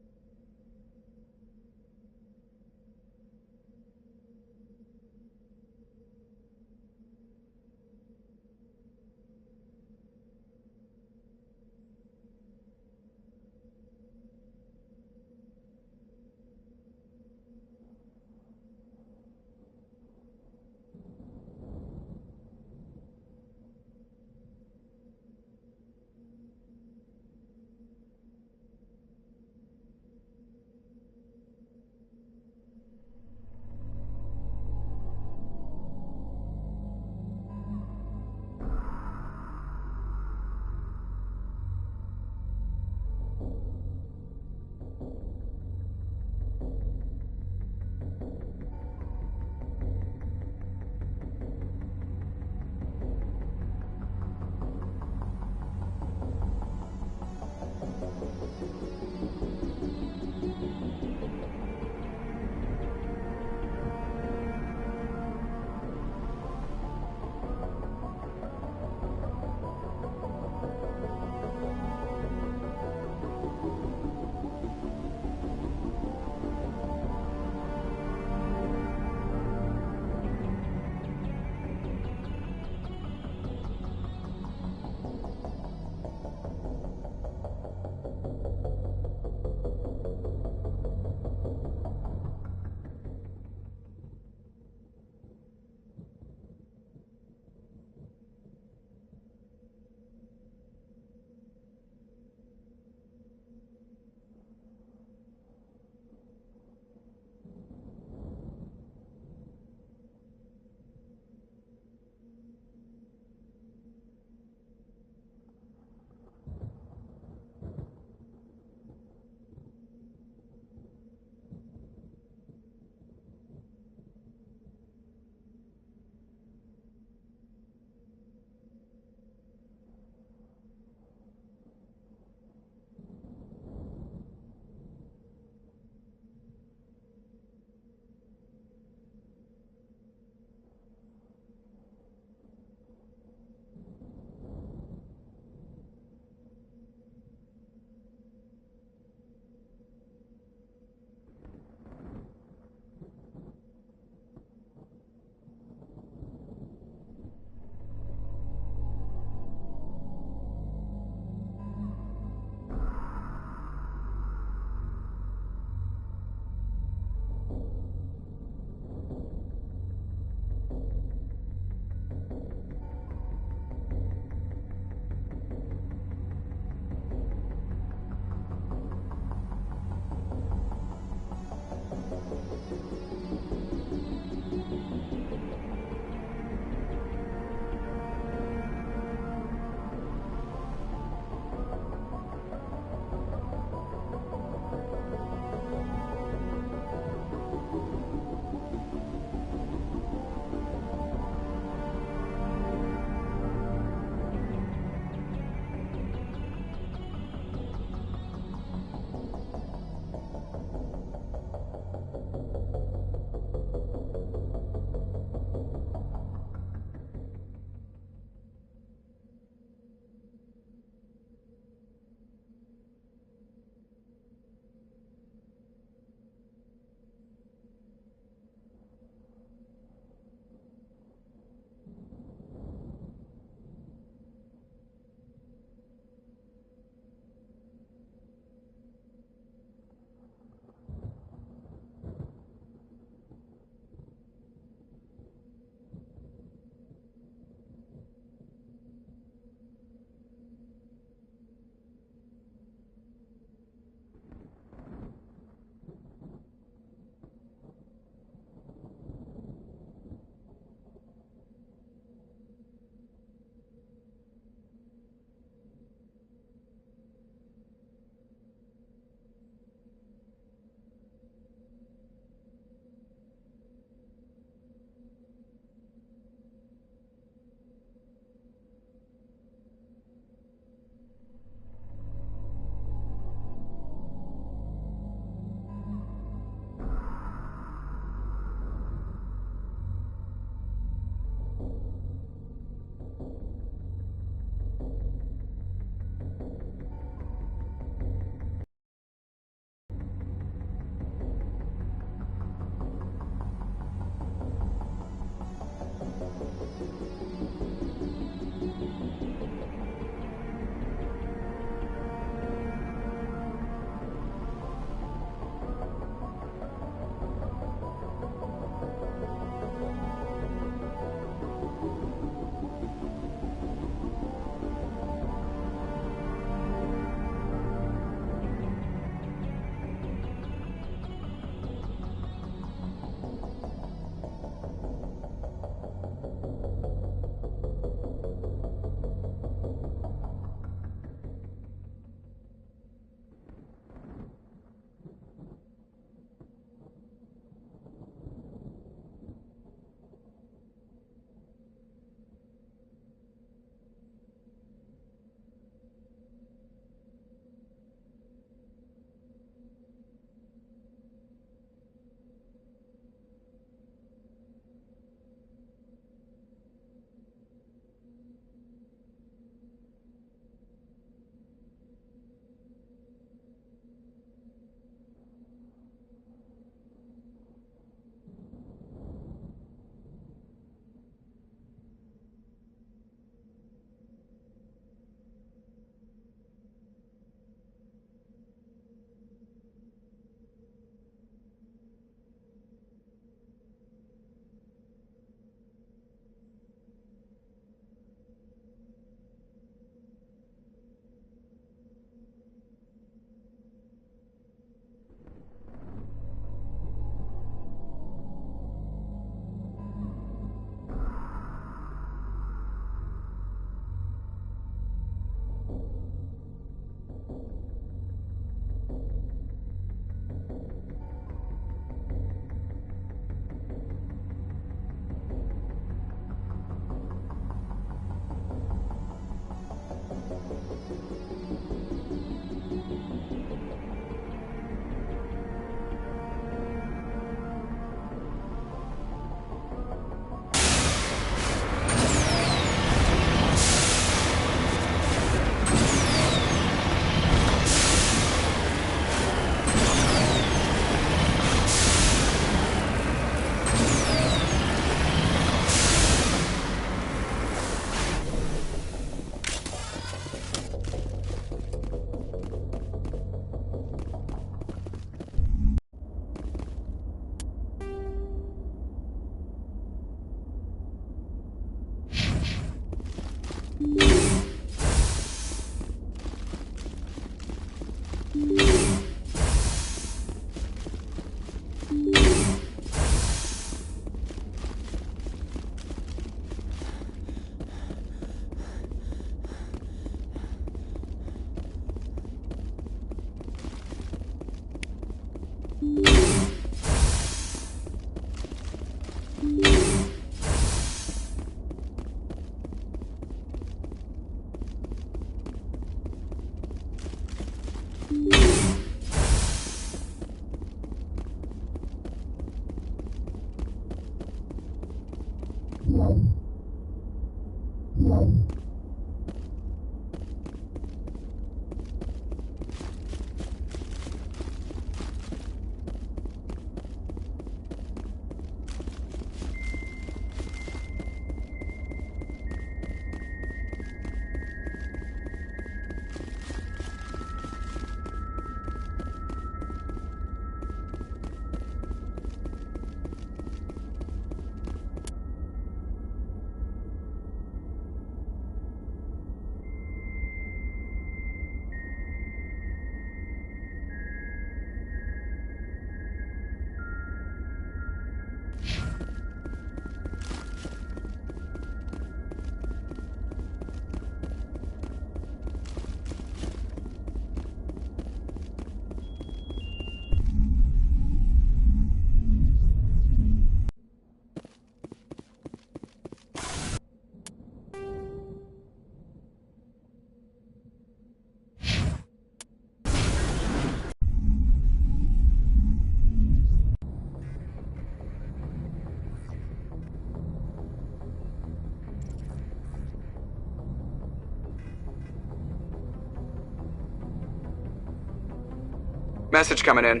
Message coming in.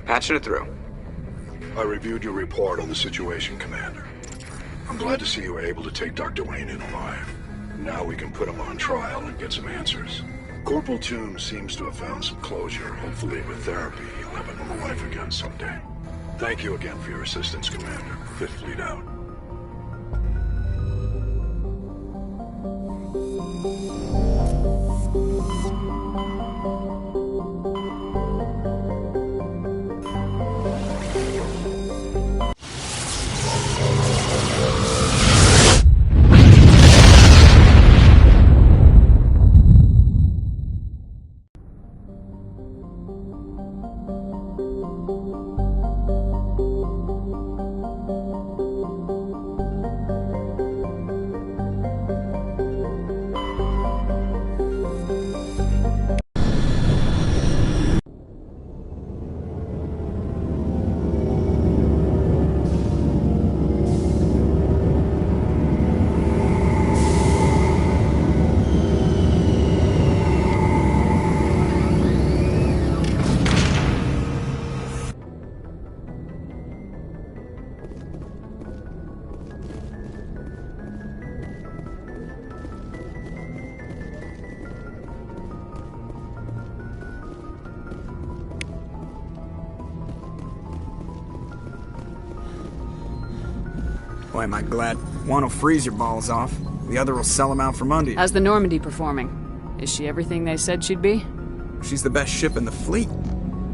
Patching it through. I reviewed your report on the situation, Commander. I'm glad to see you were able to take Dr. Wayne in alive. Now we can put him on trial and get some answers. Corporal Toombs seems to have found some closure. Hopefully with therapy, he'll have a normal life again someday. Thank you again for your assistance, Commander. Fifth Fleet out. Boy, am I glad. One will freeze your balls off. The other will sell them out from under you. How's the Normandy performing? Is she everything they said she'd be? She's the best ship in the fleet.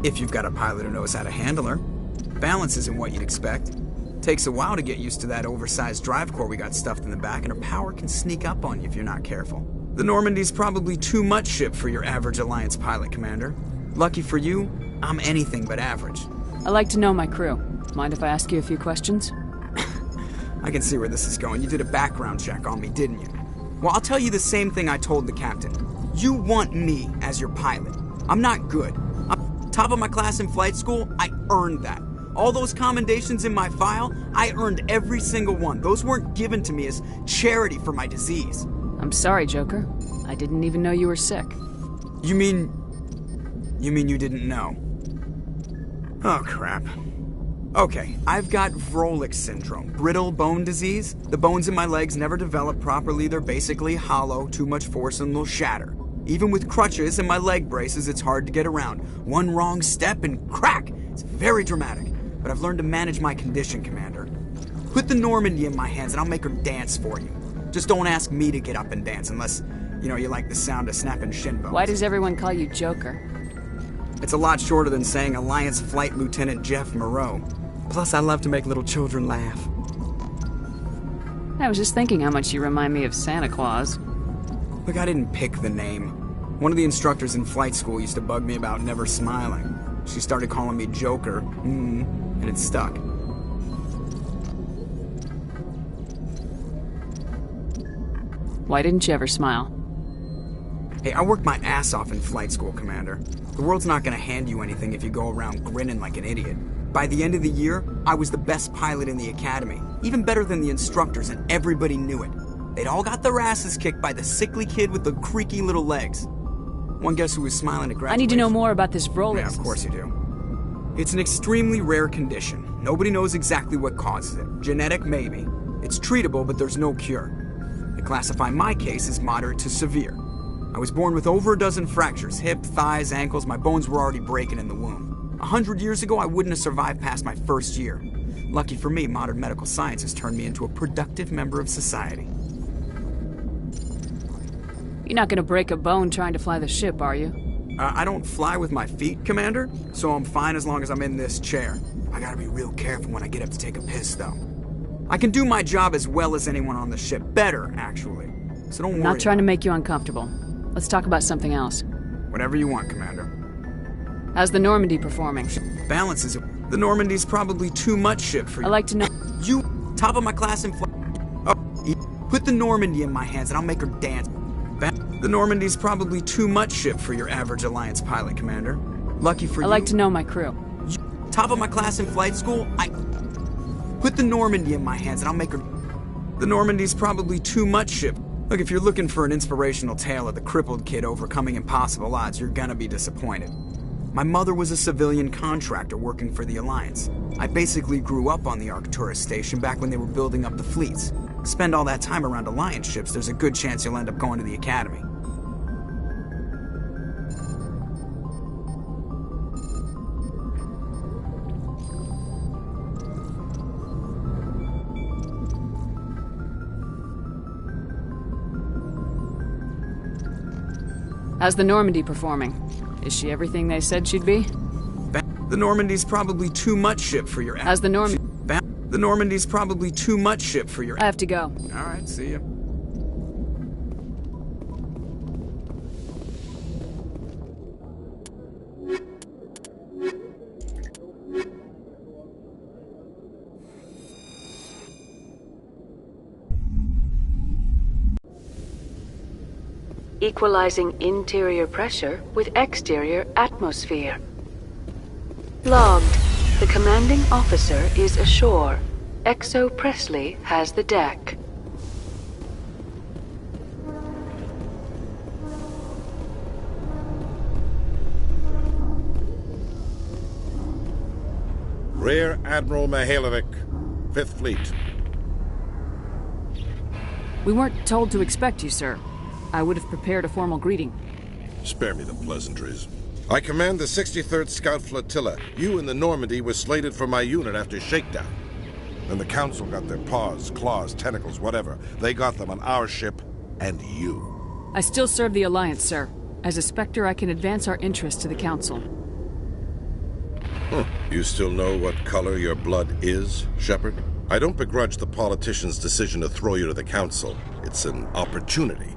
If you've got a pilot who knows how to handle her. Balance isn't what you'd expect. Takes a while to get used to that oversized drive core we got stuffed in the back, and her power can sneak up on you if you're not careful. The Normandy's probably too much ship for your average Alliance pilot, Commander. Lucky for you, I'm anything but average. I like to know my crew. Mind if I ask you a few questions? I can see where this is going. You did a background check on me, didn't you? Well, I'll tell you the same thing I told the captain. You want me as your pilot. I'm not good. I'm top of my class in flight school. I earned that. All those commendations in my file, I earned every single one. Those weren't given to me as charity for my disease. I'm sorry, Joker. I didn't even know you were sick. You mean you didn't know? Oh, crap. Okay, I've got Vrolik syndrome, brittle bone disease. The bones in my legs never develop properly. They're basically hollow, too much force and they'll shatter. Even with crutches and my leg braces, it's hard to get around. One wrong step and crack! It's very dramatic, but I've learned to manage my condition, Commander. Put the Normandy in my hands and I'll make her dance for you. Just don't ask me to get up and dance unless, you like the sound of snapping shin bones. Why does everyone call you Joker? It's a lot shorter than saying Alliance Flight Lieutenant Jeff Moreau. Plus, I love to make little children laugh. I was just thinking how much you remind me of Santa Claus. Look, I didn't pick the name. One of the instructors in flight school used to bug me about never smiling. She started calling me Joker, and it stuck. Why didn't you ever smile? Hey, I worked my ass off in flight school, Commander. The world's not gonna hand you anything if you go around grinning like an idiot. By the end of the year, I was the best pilot in the academy, even better than the instructors, and everybody knew it. They'd all got their asses kicked by the sickly kid with the creaky little legs. One guess who was smiling at graduation? I need to know more about this Vrolix. Yeah, of course you do. It's an extremely rare condition. Nobody knows exactly what causes it. Genetic, maybe. It's treatable, but there's no cure. They classify my case as moderate to severe. I was born with over a dozen fractures, hip, thighs, ankles. My bones were already breaking in the womb. 100 years ago, I wouldn't have survived past my first year. Lucky for me, modern medical science has turned me into a productive member of society. You're not gonna break a bone trying to fly the ship, are you? I don't fly with my feet, Commander, so I'm fine as long as I'm in this chair. I gotta be real careful when I get up to take a piss, though. I can do my job as well as anyone on the ship. Better, actually. So don't worry. Not trying to make you uncomfortable. Let's talk about something else. Whatever you want, Commander. How's the Normandy performing? Balances it. The Normandy's probably too much ship for you. I'd like to know... You, top of my class in flight... Oh, put the Normandy in my hands and I'll make her dance. The Normandy's probably too much ship for your average Alliance pilot, Commander. Lucky for you... I'd like to know my crew. Top of my class in flight school, Put the Normandy in my hands and I'll make her... The Normandy's probably too much ship. Look, if you're looking for an inspirational tale of the crippled kid overcoming impossible odds, you're gonna be disappointed. My mother was a civilian contractor working for the Alliance. I basically grew up on the Arcturus station back when they were building up the fleets. Spend all that time around Alliance ships, there's a good chance you'll end up going to the Academy. How's the Normandy performing? Is she everything they said she'd be? The Normandy's probably too much ship for your... How's the Normandy? The Normandy's probably too much ship for your... I have to go. All right, see ya. Equalizing interior pressure with exterior atmosphere. Logged. The commanding officer is ashore. Exo Presley has the deck. Rear Admiral Mihailovic, 5th Fleet. We weren't told to expect you, sir. I would have prepared a formal greeting. Spare me the pleasantries. I command the 63rd Scout Flotilla. You and the Normandy were slated for my unit after shakedown. Then the Council got their paws, claws, tentacles, whatever. They got them on our ship, and you. I still serve the Alliance, sir. As a Spectre, I can advance our interests to the Council. You still know what color your blood is, Shepard? I don't begrudge the politician's decision to throw you to the Council. It's an opportunity.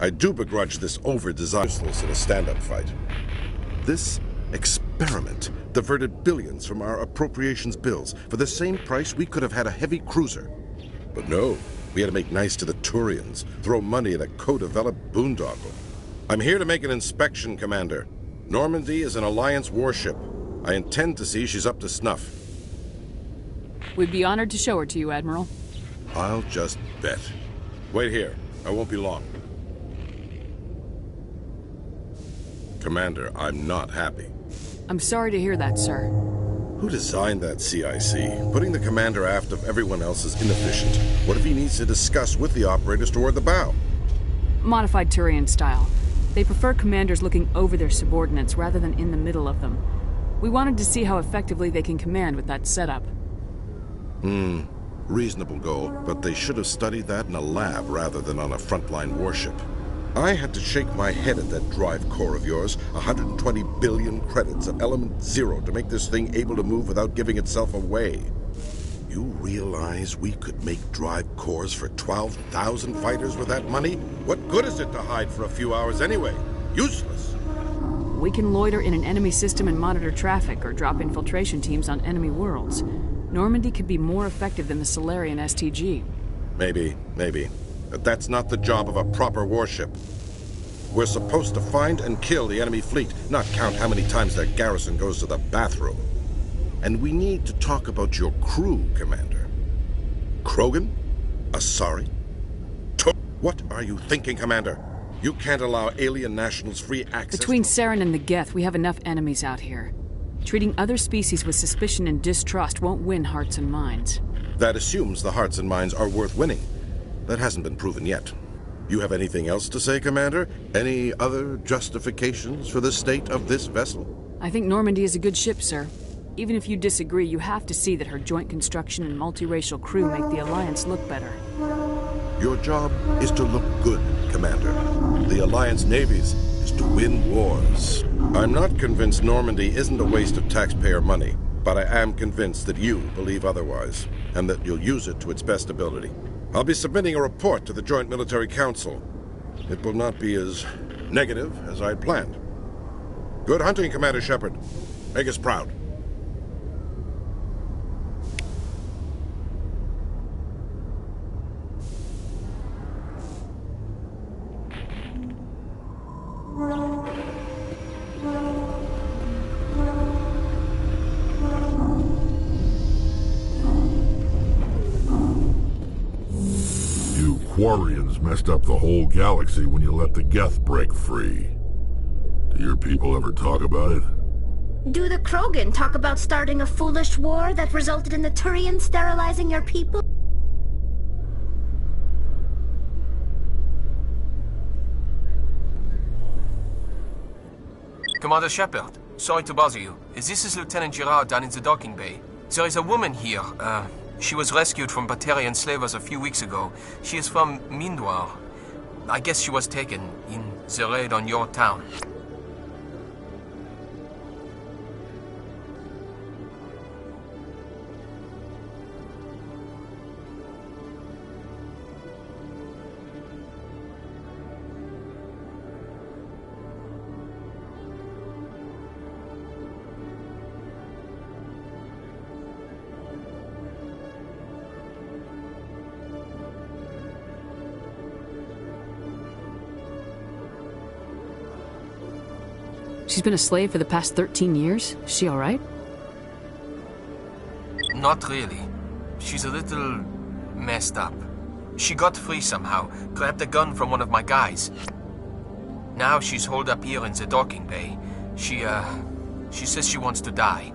I do begrudge this over-design in a stand-up fight. This experiment diverted billions from our appropriations bills. For the same price, we could have had a heavy cruiser. But no, we had to make nice to the Turians, throw money at a co-developed boondoggle. I'm here to make an inspection, Commander. Normandy is an Alliance warship. I intend to see she's up to snuff. We'd be honored to show her to you, Admiral. I'll just bet. Wait here. I won't be long. Commander, I'm not happy. I'm sorry to hear that, sir. Who designed that CIC? Putting the commander aft of everyone else is inefficient. What if he needs to discuss with the operators toward the bow? Modified Turian style. They prefer commanders looking over their subordinates rather than in the middle of them. We wanted to see how effectively they can command with that setup. Reasonable goal, but they should have studied that in a lab rather than on a frontline warship. I had to shake my head at that drive core of yours. 120 billion credits at element 0 to make this thing able to move without giving itself away. You realize we could make drive cores for 12,000 fighters with that money? What good is it to hide for a few hours anyway? Useless. We can loiter in an enemy system and monitor traffic, or drop infiltration teams on enemy worlds. Normandy could be more effective than the Solarian STG. Maybe. But that's not the job of a proper warship. We're supposed to find and kill the enemy fleet, not count how many times their garrison goes to the bathroom. And we need to talk about your crew, Commander. Krogan? Asari? What are you thinking, Commander? You can't allow alien nationals free access. Between Saren and the Geth, we have enough enemies out here. Treating other species with suspicion and distrust won't win hearts and minds. That assumes the hearts and minds are worth winning. That hasn't been proven yet. You have anything else to say, Commander? Any other justifications for the state of this vessel? I think Normandy is a good ship, sir. Even if you disagree, you have to see that her joint construction and multiracial crew make the Alliance look better. Your job is to look good, Commander. The Alliance navies is to win wars. I'm not convinced Normandy isn't a waste of taxpayer money, but I am convinced that you believe otherwise, and that you'll use it to its best ability. I'll be submitting a report to the Joint Military Council. It will not be as negative as I'd planned. Good hunting, Commander Shepard. Make us proud. Quarians messed up the whole galaxy when you let the Geth break free. Do your people ever talk about it? Do the Krogan talk about starting a foolish war that resulted in the Turians sterilizing your people? Commander Shepard, sorry to bother you. This is Lieutenant Girard down in the docking bay. There is a woman here. She was rescued from Batarian slavers a few weeks ago. She is from Mindwar. I guess she was taken in the raid on your town. She's been a slave for the past 13 years? Is she alright? Not really. She's a little messed up. She got free somehow, grabbed a gun from one of my guys. Now she's holed up here in the docking bay. She says she wants to die.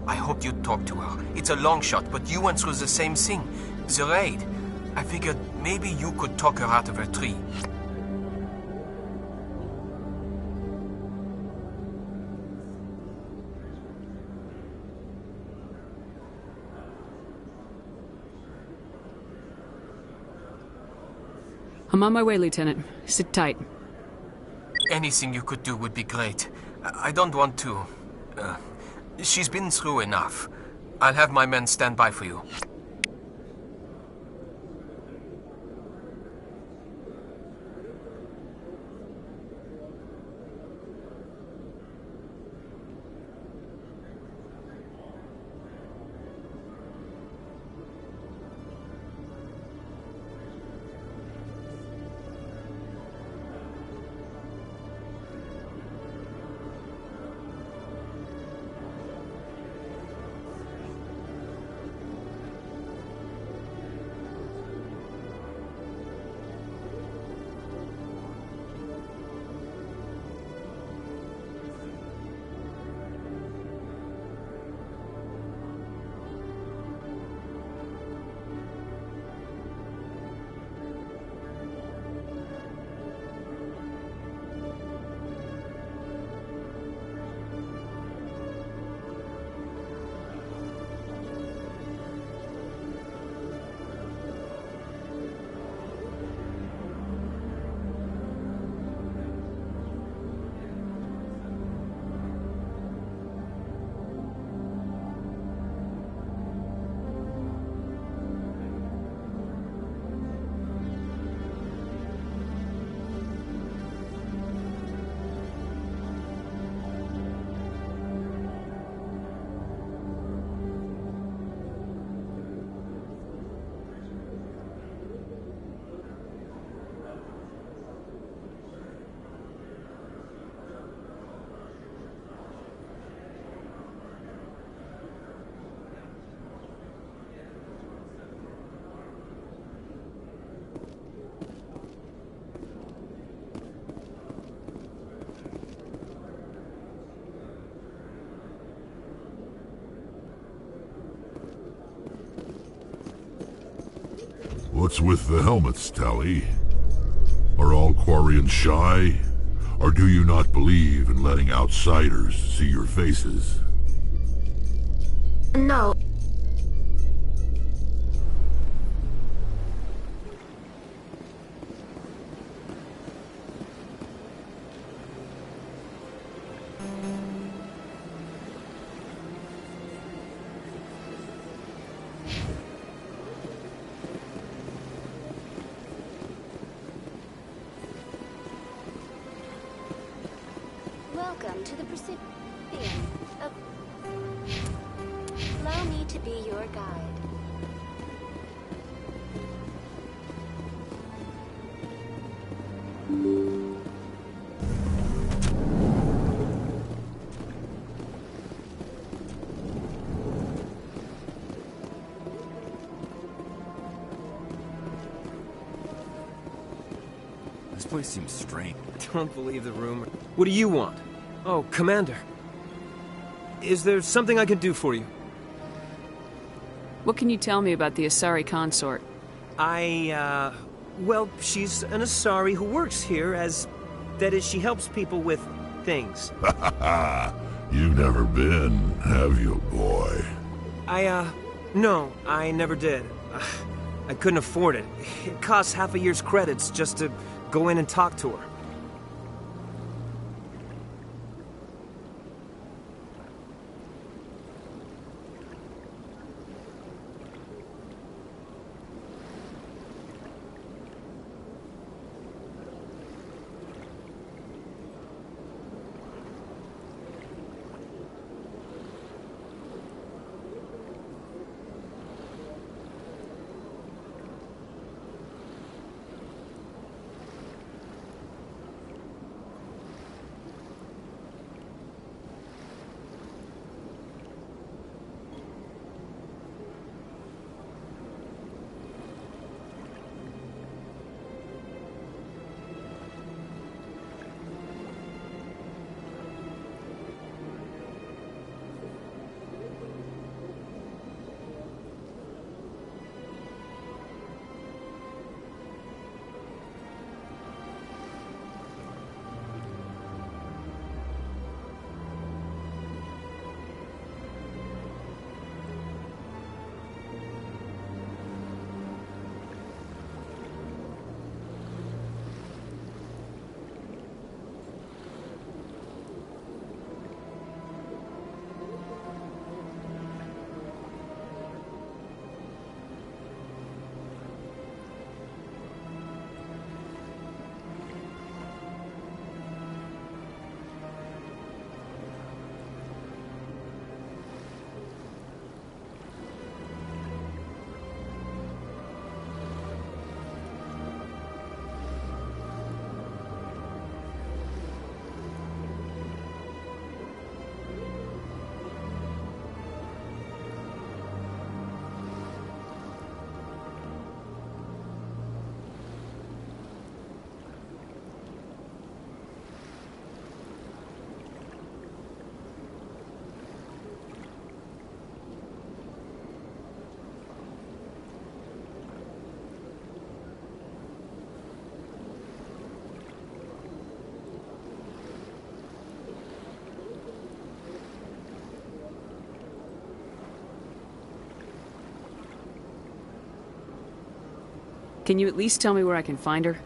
I hoped you'd talk to her. It's a long shot, but you went through the same thing. The raid. I figured maybe you could talk her out of her tree. I'm on my way, Lieutenant. Sit tight. Anything you could do would be great. I don't want to... she's been through enough. I'll have my men stand by for you. What's with the helmets, Tali? Are all Quarians shy? Or do you not believe in letting outsiders see your faces? No. Welcome to the Presidium. Allow me to be your guide. This place seems strange. Don't believe the rumor. What do you want? Oh, Commander. Is there something I can do for you? What can you tell me about the Asari consort? Well, she's an Asari who works here as... That is, she helps people with things. You've never been, have you, boy? No, I never did. I couldn't afford it. It costs half a year's credits just to go in and talk to her. Can you at least tell me where I can find her?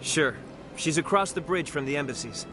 Sure. She's across the bridge from the embassies.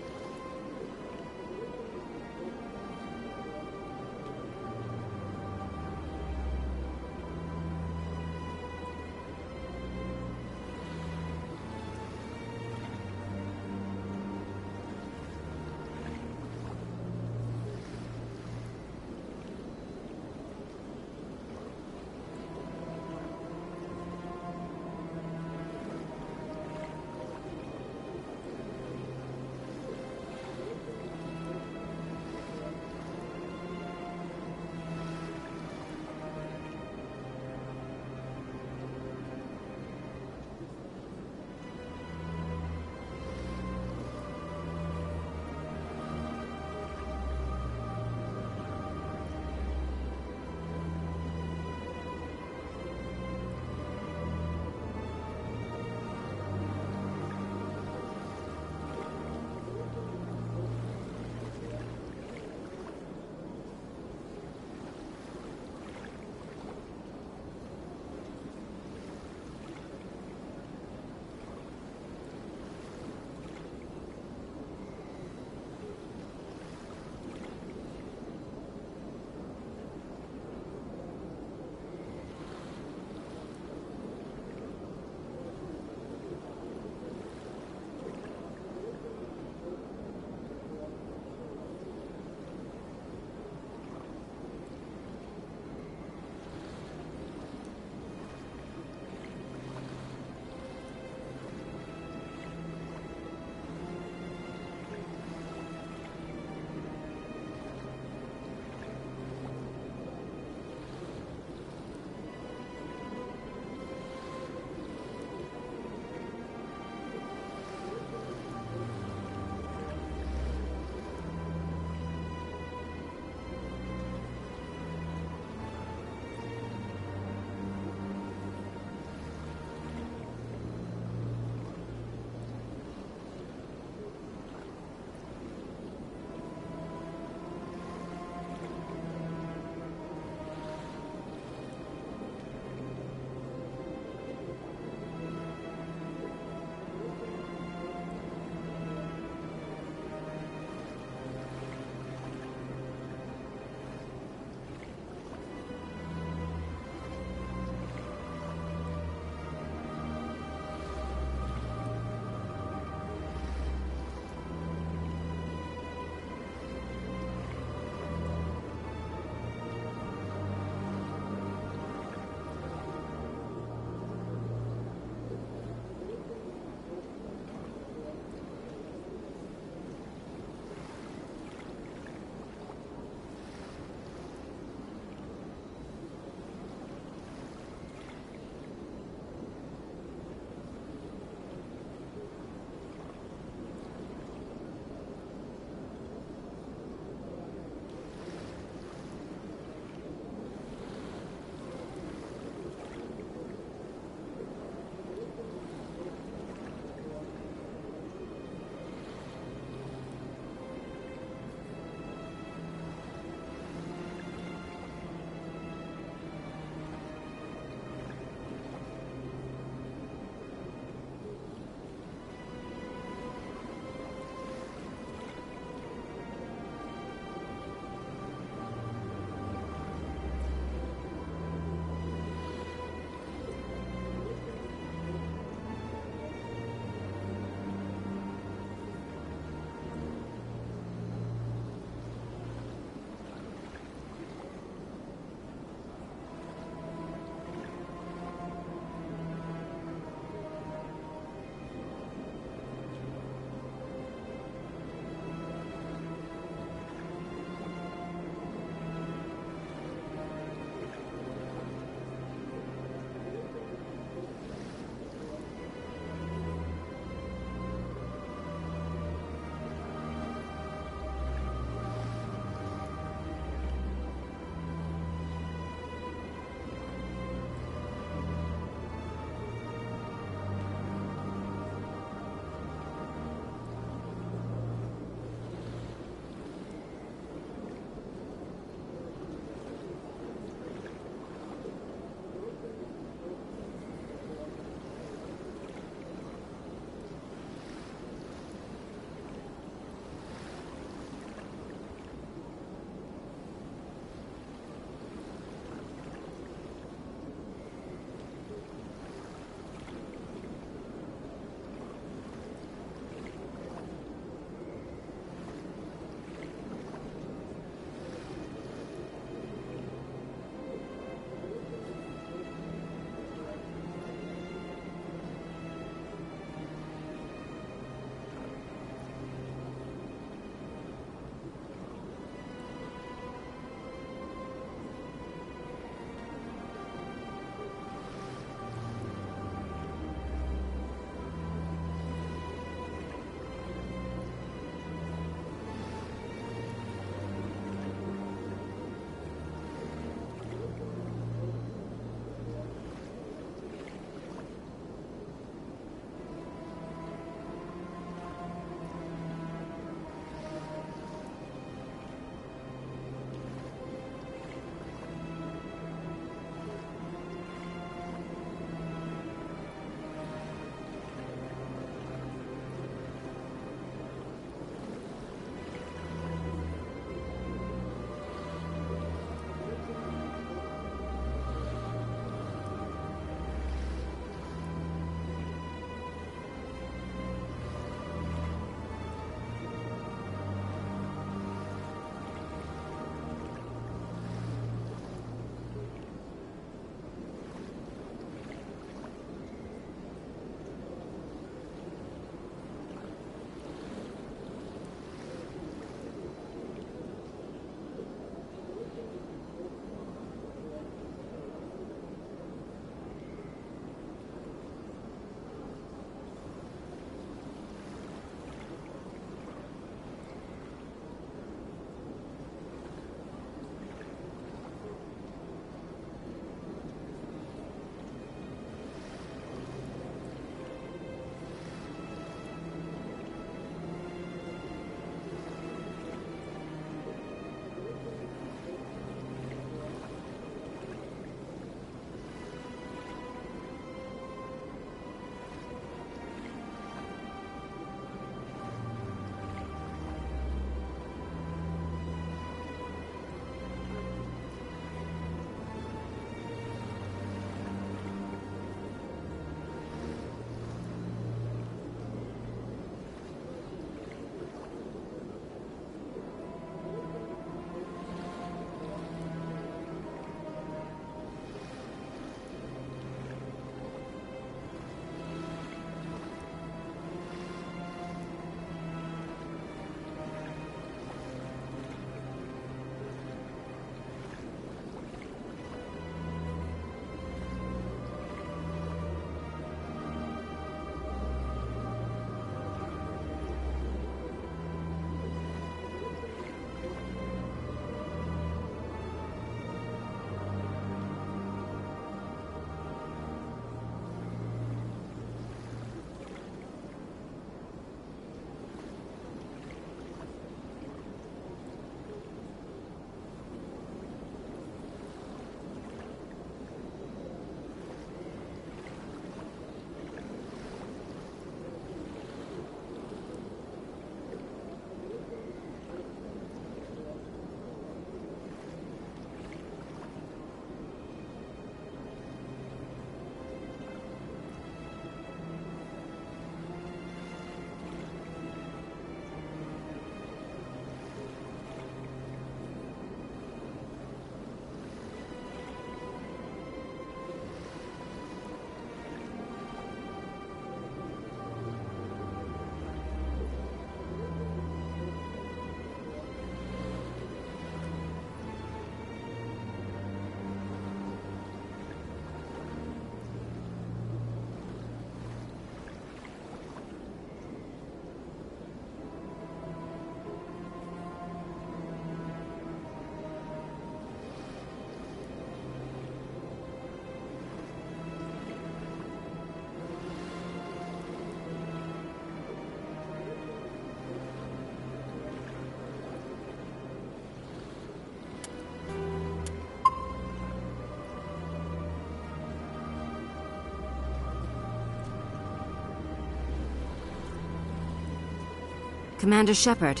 Commander Shepard,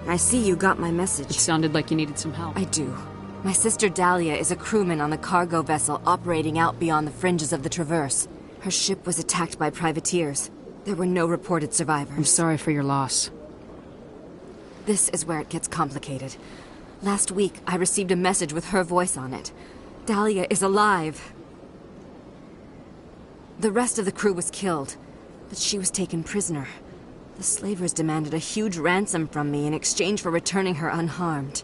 I see you got my message. It sounded like you needed some help. I do. My sister Dahlia is a crewman on a cargo vessel operating out beyond the fringes of the Traverse. Her ship was attacked by privateers. There were no reported survivors. I'm sorry for your loss. This is where it gets complicated. Last week, I received a message with her voice on it. Dahlia is alive. The rest of the crew was killed, but she was taken prisoner. The slavers demanded a huge ransom from me in exchange for returning her unharmed.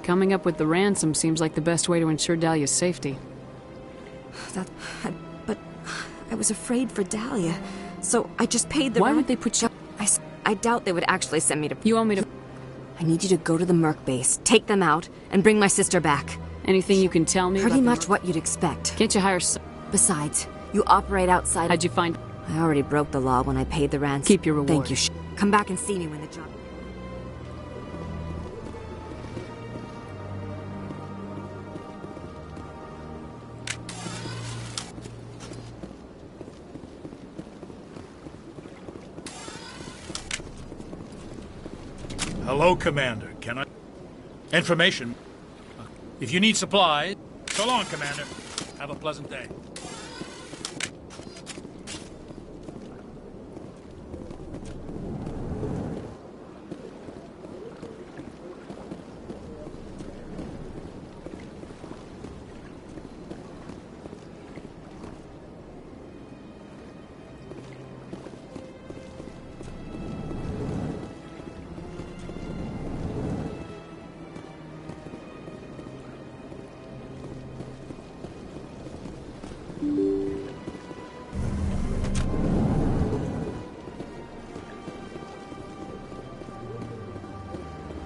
Coming up with the ransom seems like the best way to ensure Dahlia's safety. But I was afraid for Dahlia, so I just paid the Why would they put you... I doubt they would actually send me to... You want me to... I need you to go to the Merc base, take them out, and bring my sister back. Anything you can tell me Pretty about much what you'd expect. Can't you hire... Besides, you operate outside... How'd you find... I already broke the law when I paid the ransom. Keep your reward. Thank you. Come back and see me when the job... Hello, Commander. Can I... Information. If you need supplies... So long, Commander. Have a pleasant day.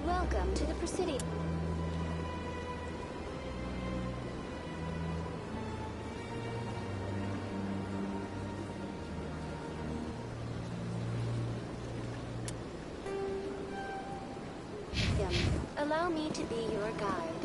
Welcome to the Presidio. Allow me to be your guide.